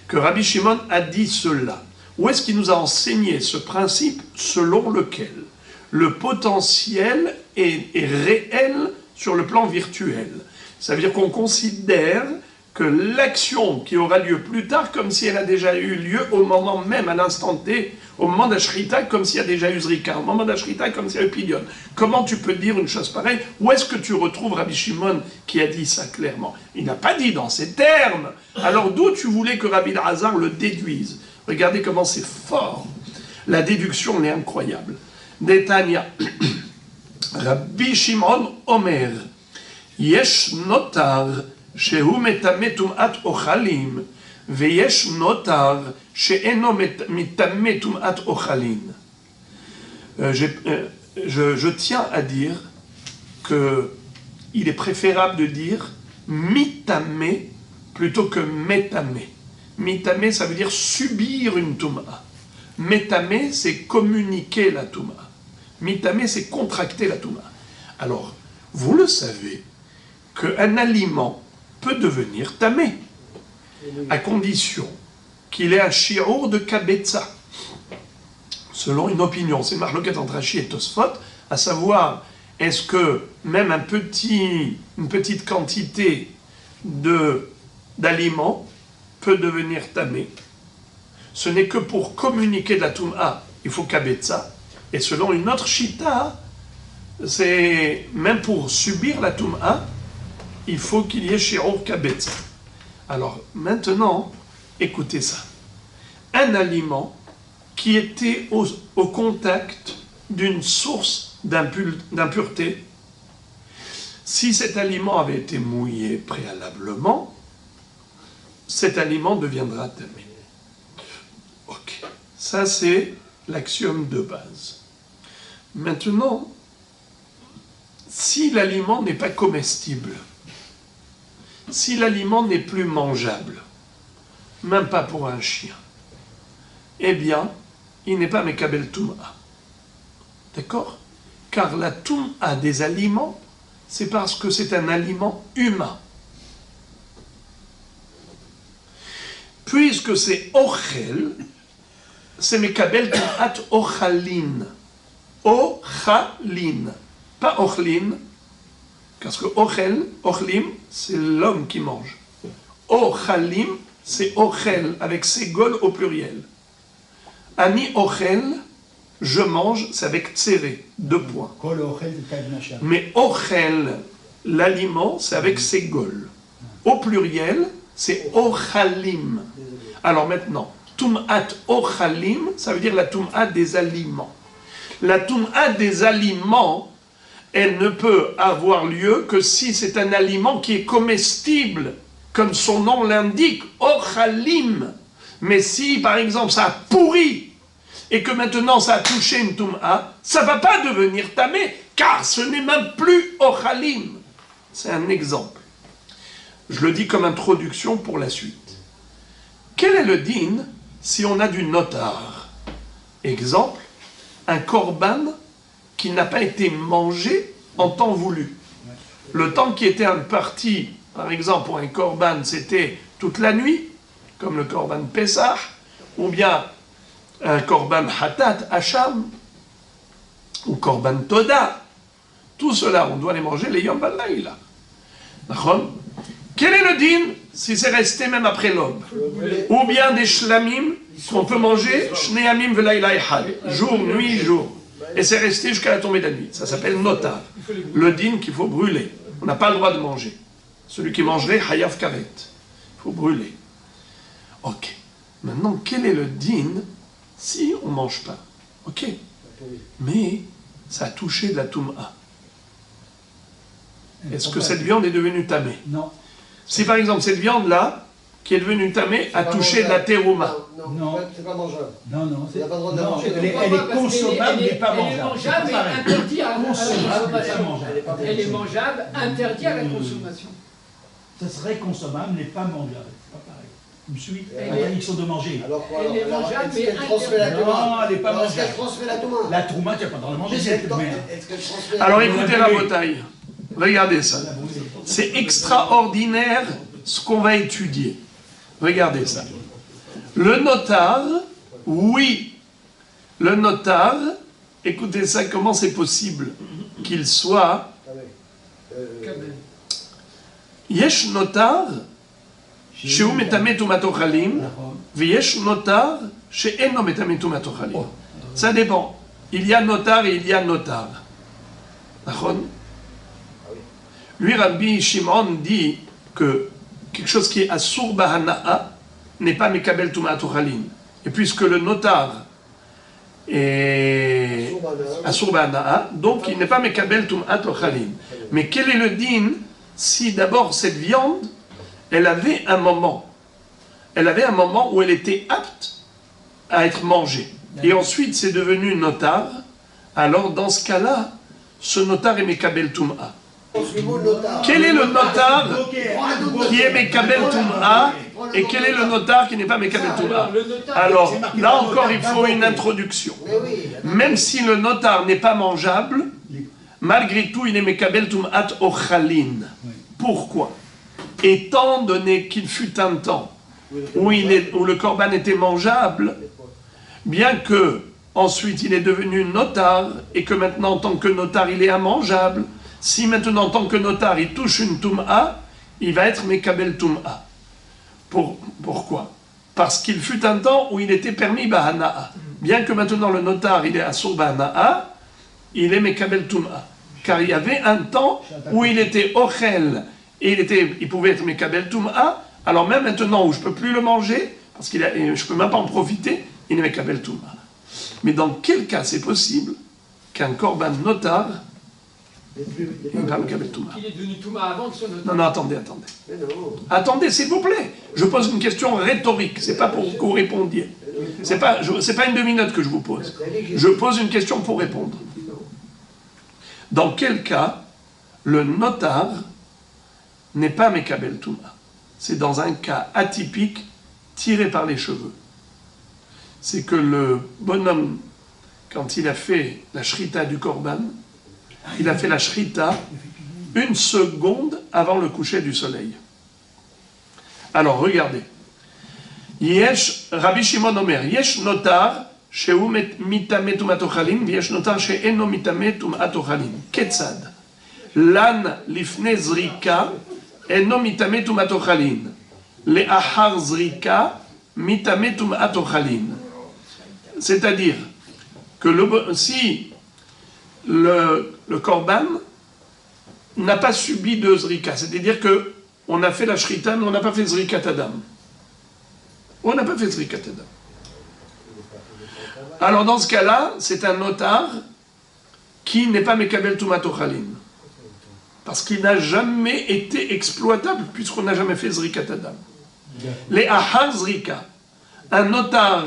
que Rabbi Shimon a dit cela? Où est-ce qu'il nous a enseigné ce principe selon lequel le potentiel est réel sur le plan virtuel? Ça veut dire qu'on considère que l'action qui aura lieu plus tard, comme si elle a déjà eu lieu au moment même, à l'instant T, au moment d'Ashrita, comme s'il y a déjà eu Zrika, au moment d'Ashrita, comme s'il y a eu Pidion. Comment tu peux dire une chose pareille? Où est-ce que tu retrouves Rabbi Shimon qui a dit ça clairement? Il n'a pas dit dans ces termes. Alors d'où tu voulais que Rabbi Elazar le déduise? Regardez comment c'est fort. La déduction, elle est incroyable. Netanya, Rabbi Shimon Omer, Yesh notar, Shehu metame tum'at ochalim, veyesh notar, she'eno mitame tum'at ochalin. Je tiens à dire qu'il est préférable de dire mitame plutôt que metame. Mitame, ça veut dire subir une tum'a. Metame, c'est communiquer la tum'a. Mitame, c'est contracter la tum'a. Alors, vous le savez qu'un aliment peut devenir tamé, à condition qu'il ait un shi'ur de kabetza. Selon une opinion, c'est marloquette entre Rashi et Tosfot, à savoir, est-ce que même une petite quantité d'aliments peut devenir tamé? Ce n'est que pour communiquer de la tum'a, il faut kabetza. Et selon une autre shita, c'est même pour subir la tum'a, il faut qu'il y ait shi'ur kabetza. Alors maintenant, écoutez ça. Un aliment qui était au contact d'une source d'impureté, si cet aliment avait été mouillé préalablement, cet aliment deviendra tamé. Ok. Ça, c'est l'axiome de base. Maintenant, si l'aliment n'est pas comestible, si l'aliment n'est plus mangeable, même pas pour un chien, eh bien, il n'est pas Mekabel Toum'a. D'accord? Car la Toum'a des aliments, c'est parce que c'est un aliment humain. Puisque c'est Ochel, c'est Mekabel Toum'at Ochalin. Ochalin. Pas Ochlin, parce que Ochel, Ochlim, c'est l'homme qui mange. Ochalim, c'est Ochel, avec Ségol au pluriel. Ani Ochel, je mange, c'est avec Tséré, 2 points.
Kol ochel kav nasham.
Mais Ochel, l'aliment, c'est avec Ségol. Au pluriel, c'est Ochalim. Alors maintenant, Tum'at Ochalim, ça veut dire la Tum'at des aliments. La Tum'at des aliments, elle ne peut avoir lieu que si c'est un aliment qui est comestible, comme son nom l'indique, Ochalim. Mais si, par exemple, ça a pourri, et que maintenant ça a touché une Tum'a, ça ne va pas devenir tamé, car ce n'est même plus Ochalim. C'est un exemple. Je le dis comme introduction pour la suite. Quel est le din si on a du notar? Exemple, un korban qui n'a pas été mangé en temps voulu. Le temps qui était imparti, par exemple, pour un korban, c'était toute la nuit, comme le korban Pessah, ou bien un korban Hatat, Hacham, ou korban Toda. Tout cela, on doit les manger les Yom Balayla. D'accord? Quel est le din si c'est resté même après l'aube? Ou bien des shlamim qu'on peut manger, shneamim velayla echad, jour, nuit, jour. Et c'est resté jusqu'à la tombée de la nuit. Ça s'appelle notav. Le din qu'il faut brûler. On n'a pas le droit de manger. Celui qui mangerait, hayav karet. Il faut brûler. Ok. Maintenant, quel est le din si on ne mange pas? Ok. Mais ça a touché de la toum'a. Est-ce que cette viande est devenue tamée?
Non.
Si par exemple cette viande-là, qui est devenue tamée, a touché de la terouma.
Non.
C'est pas mangeable.
Non, non.
Il n'y a pas le droit de la
Non,
manger.
elle est consommable, mais pas
Elle est
mangeable.
mangeable, mais interdite à la
Consommable, mais pas
consommation.
mangeable.
Elle est mangeable, interdite à la consommation.
Ça serait consommable, mais pas mangeable. C'est pas pareil. Vous me suivez?
Elle est-
Interdiction de manger.
Alors quoi?
Elle est
alors,
mangeable,
est-ce qu'elle
mais
transmet la
interdite.
touma?
Non, elle n'est pas
Alors, est-ce qu'elle
mangeable.
transmet la touma?
La trouma, tu n'as pas le droit de la manger,
Est-ce
c'est
qu'elle
toute merde.
transmet la
Alors
touma?
écoutez la bataille. Regardez ça. C'est extraordinaire ce qu'on va étudier. Regardez ça. Le notar, oui. Le notar, écoutez ça, comment c'est possible qu'il soit... Yesh notar, שהוא מטמא טומאת אוכלים, ויש נותר שאינו מטמא טומאת אוכלים. Ça dépend. Il y a notar et il y a notar. נכון? Lui, Rabbi Shimon dit que quelque chose qui est assour bahana'a n'est pas mekabel tumat ochalim. Et puisque le notar est assour bahana'a, donc il n'est pas mekabel tumat ochalim. Mais quel est le din si d'abord cette viande, elle avait un moment où elle était apte à être mangée. Et ensuite c'est devenu notar, alors dans ce cas-là, ce notar est mekabel tum'a. Quel est le notar qui est Mekabel Tum'a et quel est le notar qui n'est pas Mekabel Tum'a? Alors, là encore, il faut une introduction. Même si le notar n'est pas mangeable, malgré tout, il est Mekabel Tum'at Ochalin. Pourquoi? Étant donné qu'il fut un temps où le korban était mangeable, bien que ensuite il est devenu notar et que maintenant, en tant que notar, il est immangeable, si maintenant, en tant que notar, il touche une Tum'a, il va être Mekabel Tum'a. Pourquoi? Parce qu'il fut un temps où il était permis Bahana'a. Bien que maintenant le notar, il est Assour Bahana'a, il est Mekabel Tum'a. Car il y avait un temps où il était Ochel, et il pouvait être Mekabel Tum'a, alors même maintenant où je ne peux plus le manger, parce que je ne peux même pas en profiter, il est Mekabel Tum'a. Mais dans quel cas c'est possible qu'un korban notar il n'est pas Mekabel Tum'a?
Il est devenu Touma avant que son notar.
Non, attendez. Attendez, s'il vous plaît. Je pose une question rhétorique. C'est pas pour que vous répondiez. C'est pas une demi-note que je vous pose. Je pose une question pour répondre. Dans quel cas le notar n'est pas Mekabel Touma? C'est dans un cas atypique tiré par les cheveux. C'est que le bonhomme, quand il a fait la shrita du korban, il a fait la shrita 1 seconde avant le coucher du soleil. Alors regardez. Yesh, Rabbi Shimon Omer, Yesh notar shehu mitame tumat ochalin, v'yesh notar she'eno mitame tumat ochalin. Ketzad. Lan lifne zrika, eno mitame tumat ochalin. Le'achar zrika, mitame tumat ochalin. C'est-à-dire que si le korban n'a pas subi de zrika, c'est-à-dire que on a fait la shrita, mais on n'a pas fait zrikat adam. On n'a pas fait zrikat adam. Alors dans ce cas-là, c'est un notar qui n'est pas mekabel tumat ochalin, parce qu'il n'a jamais été exploitable, puisqu'on n'a jamais fait zrikat adam. Les ahar zrika, un notar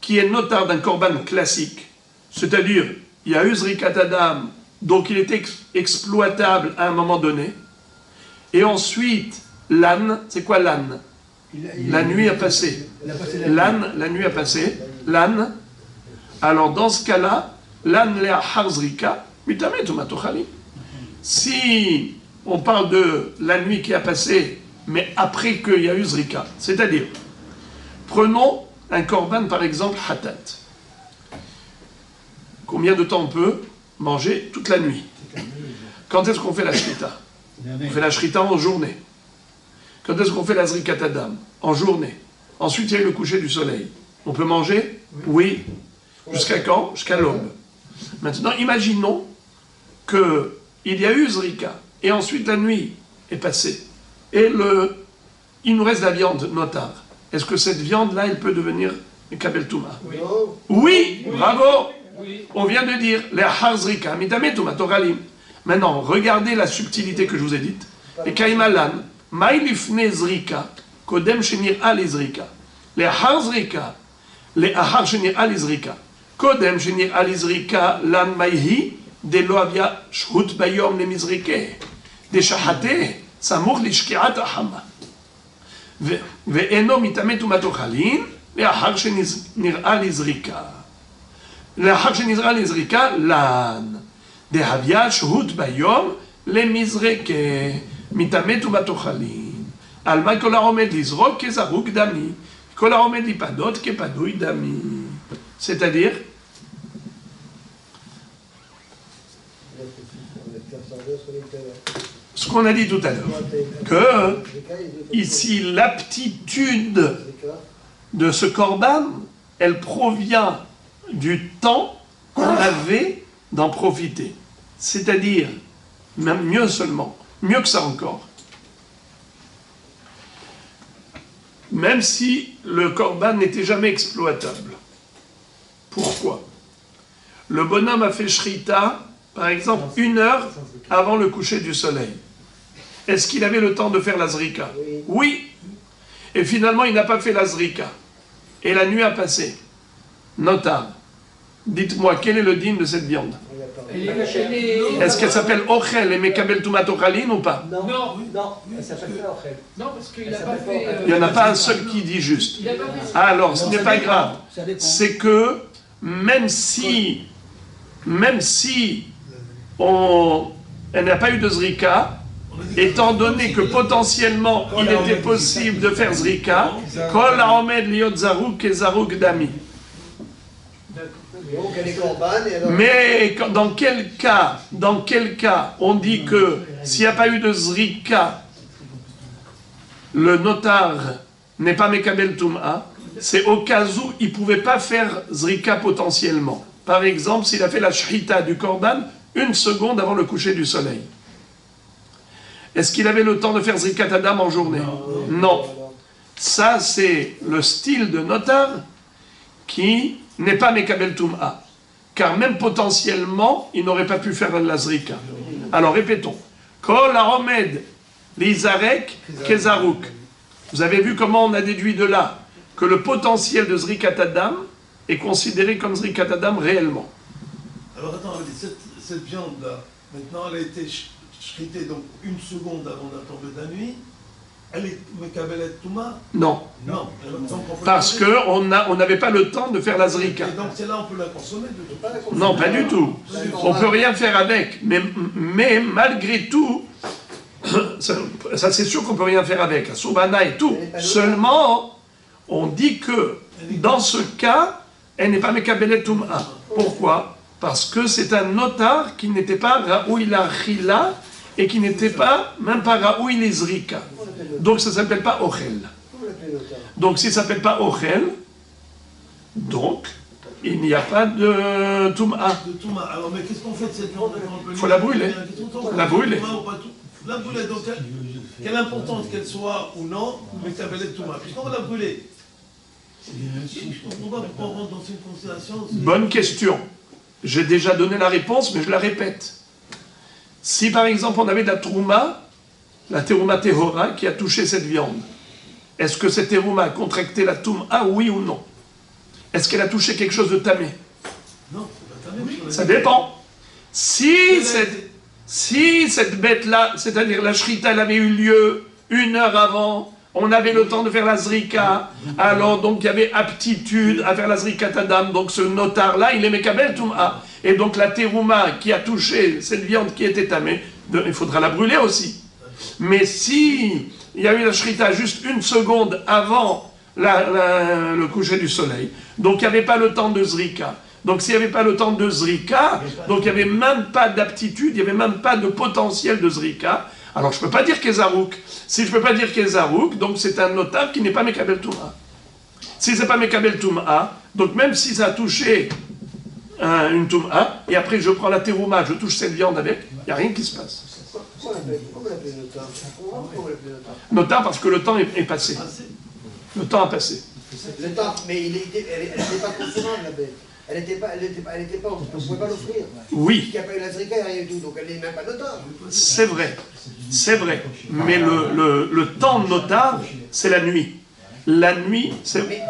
qui est notar d'un korban classique, c'est-à-dire il y a eu zrikat adam, donc il était exploitable à un moment donné, et ensuite l'âne, c'est quoi l'âne? La nuit a passé. L'âne, la nuit a passé. L'âne, alors dans ce cas-là, l'âne lea harzrika, mitame tumat ochalin. Si on parle de la nuit qui a passé, mais après qu'il y a eu zrika, c'est-à-dire, prenons un korban par exemple hatat. Combien de temps on peut manger toute la nuit? Quand est-ce qu'on fait la shrita? On fait la shrita en journée. Quand est-ce qu'on fait la zrikat adam? En journée. Ensuite, il y a eu le coucher du soleil. On peut manger? Oui. Jusqu'à quand? Jusqu'à l'aube. Maintenant, imaginons qu'il y a eu zrika, et ensuite la nuit est passée, et il nous reste la viande notar. Est-ce que cette viande-là, elle peut devenir Mekabel Touma?
Oui.
Oui, bravo.
Oui.
On vient de dire les ahar zrika, mitame tumat ochalin. Maintenant, regardez la subtilité que je vous ai dite. Et kaimalan, maïlifne zrika, kodem shenir al zrika. Les ahar zrika, les ahar shenir al zrika. Kodem shenir al zrika, lan maïhi, de lo avia shhut bayom le mizrike. De shahate, samour lishkiat ahama. Ve'eno mitame tumat ochalin, les ahar shenir al zrika. Les ahar shenir al zrika, lan. De havia shhut bayom le mizreke. מתאמת ובתוכלים, על מה כל העומד לזרוק כזרוק דמי, כל העומד להיפדות כפדוי דמי. C'est-à-dire, ce qu'on a dit tout à l'heure, que ici l'aptitude de ce korban, elle provient du temps qu'on avait d'en profiter. C'est-à-dire, même mieux seulement, mieux que ça encore. Même si le korban n'était jamais exploitable. Pourquoi? Le bonhomme a fait shrita, par exemple, 1 heure avant le coucher du soleil. Est-ce qu'il avait le temps de faire la zrika? Oui. Et finalement, il n'a pas fait la zrika. Et la nuit a passé. Notar. Dites-moi, quel est le din de cette viande? Est-ce qu'elle s'appelle Ochel et Mekabel Tumat Ochalin ou pas?
Non, elle s'appelle pas Ochel.
Non, parce qu'il n'a pas fait.
Il n'y en a pas un seul qui dit juste.
Il a pas fait.
Alors, ce n'est pas grave. C'est que même si elle n'a pas eu de zrika, étant donné que potentiellement il était possible de faire zrika, kol haomed liot zaruk ke zaruk dami.
Donc elle est corban et alors...
Mais dans quel cas on dit que s'il n'y a pas eu de zrika, le notar n'est pas mekabel tum'a, c'est au cas où il ne pouvait pas faire zrika potentiellement. Par exemple, s'il a fait la shrita du korban 1 seconde avant le coucher du soleil. Est-ce qu'il avait le temps de faire zrikat adam en journée? Non. Ça, c'est le style de notar qui n'est pas Mekabel Tum'a. Car même potentiellement, il n'aurait pas pu faire la zrika. Alors répétons. Kol haomed lizarek kezaruk. Vous avez vu comment on a déduit de là que le potentiel de zrikat adam est considéré comme zrikat adam réellement.
Alors attends, cette viande-là, Maintenant, elle a été shritée donc une seconde avant la tombée de la nuit. Elle est Mekabelet Touma?
Non.
Non. Donc, on peut
Parce
la
qu'on n'avait pas le temps de faire la zrika.
Et donc, celle-là, on peut la consommer de toute façon.
Non, pas du tout. On peut rien faire avec. Mais malgré tout, ça c'est sûr qu'on peut rien faire avec. La soubana et tout. Seulement, on dit que dans ce cas, elle n'est pas Mekabelet Touma. Pourquoi? Parce que c'est un notar qui n'était pas Raoui la Chila et qui n'était pas, même pas Raoui les Zrika. Donc ça ne s'appelle pas Ochel. Donc si ça ne s'appelle pas Ochel, donc il n'y a pas de Touma.
De Touma. Alors, mais qu'est-ce qu'on fait de cette viande?
Il faut la brûler. La brûler.
La brûler, donc, quelle importance qu'elle soit ou non, Mekabelet Touma. Puisqu'on va la brûler. On va prendre dans une considération.
Bonne question. J'ai déjà donné la réponse, mais je la répète. Si par exemple on avait de la trouma, la terouma tehora, qui a touché cette viande, est-ce que cette terouma a contracté la touma, oui ou non? Est-ce qu'elle a touché quelque chose de tamé?
Non, c'est pas tamé.
Ça dépend. Si cette bête-là, c'est-à-dire la shrita, elle avait eu lieu 1 heure avant, on avait le temps de faire la zrika, alors donc il y avait aptitude à faire la zrika tadam, donc ce notar-là, il est mekabel touma. Et donc la terouma qui a touché cette viande qui était tamée, il faudra la brûler aussi. Mais si il y a eu la shrita juste 1 seconde avant le coucher du soleil, donc il n'y avait pas le temps de zrika. Donc s'il n'y avait pas le temps de zrika, donc il n'y avait même pas d'aptitude, il n'y avait même pas de potentiel de zrika, alors je ne peux pas dire Kezarouk. Si je ne peux pas dire Kezarouk, donc c'est un notaire qui n'est pas Mekabel Touma. Si ce n'est pas Mekabel Touma, donc même si ça a touché une Touma, et après je prends la terouma, je touche cette viande avec, il n'y a rien qui se passe.
Pourquoi on l'appelle notar?
Notaire parce que le temps est passé. Le temps a passé.
Le temps, mais elle n'était pas consommable, la bête. Elle n'était pas, on ne pouvait pas l'offrir.
Oui.
Il n'y a pas eu la zrika, il n'y a rien du tout, donc elle n'est même pas notar.
C'est vrai. C'est vrai. Mais le temps de notar, c'est la nuit. La nuit, c'est...
Mais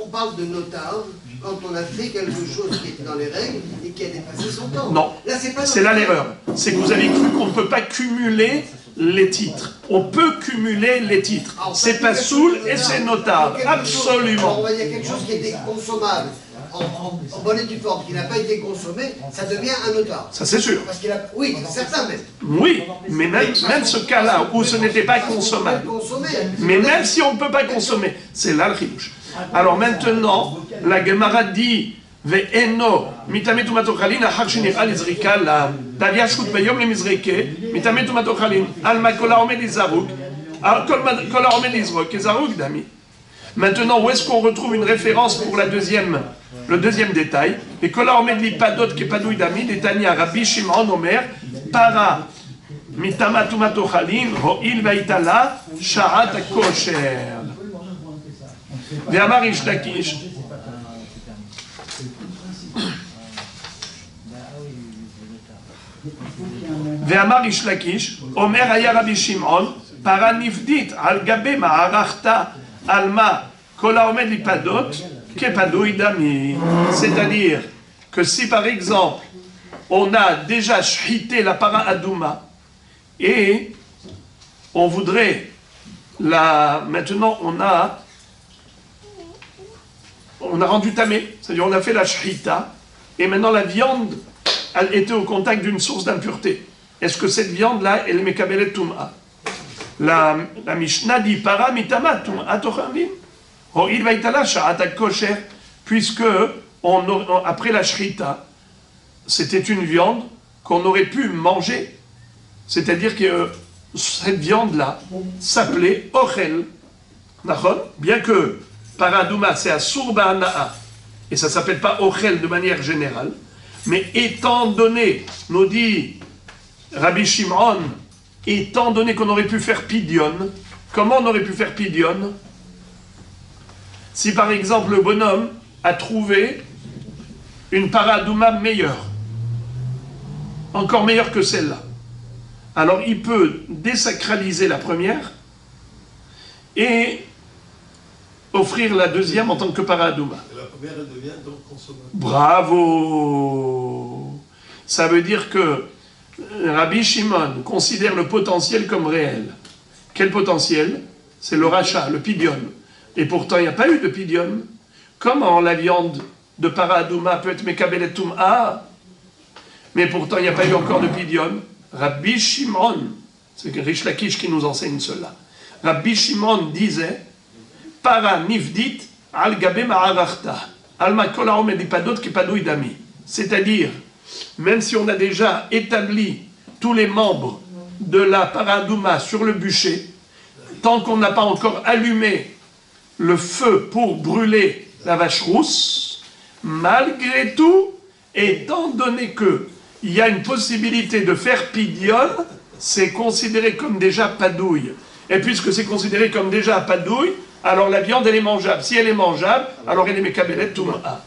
on parle de notar quand on a fait quelque chose qui était dans les règles et qui a dépassé son temps.
Non.
Là, c'est pas
C'est là l'erreur. C'est que vous avez cru qu'on ne peut pas cumuler les titres. On peut cumuler les titres. C'est pas soul et c'est notar. Absolument.
On va dire quelque chose qui était consommable. En bonne et due forme, qui n'a pas été consommé, ça devient un notar.
Ça c'est sûr.
Parce qu'il a... Oui, c'est certain même.
Oui, mais même ce cas-là où ce n'était pas consommable, mais même si on ne peut pas consommer, c'est là le chidouche. Alors maintenant, la Gemara dit Ve'eno mitame tumato chalin achar shenir'a lizrika la daviashut beyom lemizreke mitame tumato chalin alma kol haomed lizaruk kol haomed lizrok kezaruk dami. Maintenant, où est-ce qu'on retrouve une référence pour le deuxième détail? Et kol haomed li padot kepadui dami detania Rabbi Shimon Omer para mitama tumato chalin ho'il ve'itala sha'at kosher. Ve'amar Ish Lakish. Ve'amar Ish Lakish, Omer aya Rabbi Shimon, para nifdit al gabe ma'arachta alma kol haomed li padot kepadui dami. C'est-à-dire que si par exemple on a déjà shhité la para adouma et on voudrait maintenant on a rendu tamé, c'est-à-dire on a fait la shhita, et maintenant la viande elle était au contact d'une source d'impureté. Est-ce que cette viande-là, elle est mekabelet tum'a? La Mishnah dit para mitama tum'a tochavim, ho il vaitala sha'at kosher, puisque après la shhita, c'était une viande qu'on aurait pu manger, c'est-à-dire que cette viande-là s'appelait ochel, bien que Paradouma, c'est à Sourba et ça ne s'appelle pas Ochel de manière générale, mais étant donné, nous dit Rabbi Shimon, étant donné qu'on aurait pu faire Pidion, comment on aurait pu faire Pidion? Si par exemple le bonhomme a trouvé une Paradouma meilleure, encore meilleure que celle-là, alors il peut désacraliser la première et offrir la deuxième en tant que paradouma.
La première, elle devient donc consommable.
Bravo! Ça veut dire que Rabbi Shimon considère le potentiel comme réel. Quel potentiel? C'est le rachat, le pidion. Et pourtant, il n'y a pas eu de pidion. Comment la viande de paradouma peut être mekabelet tum'a? Mais pourtant, il n'y a pas eu encore de pidion. Rabbi Shimon, c'est Rish Lakish qui nous enseigne cela. Rabbi Shimon disait para nifdit al gabe ma'arachta al makol haomed ipadot kipadou idami. C'est-à-dire, même si on a déjà établi tous les membres de la paradouma sur le bûcher, tant qu'on n'a pas encore allumé le feu pour brûler la vache rousse, malgré tout, étant donné qu'il y a une possibilité de faire pidion, c'est considéré comme déjà padouille. Et puisque c'est considéré comme déjà padouille, alors la viande elle est mangeable. Si elle est mangeable, alors elle est mekabelet tum'a.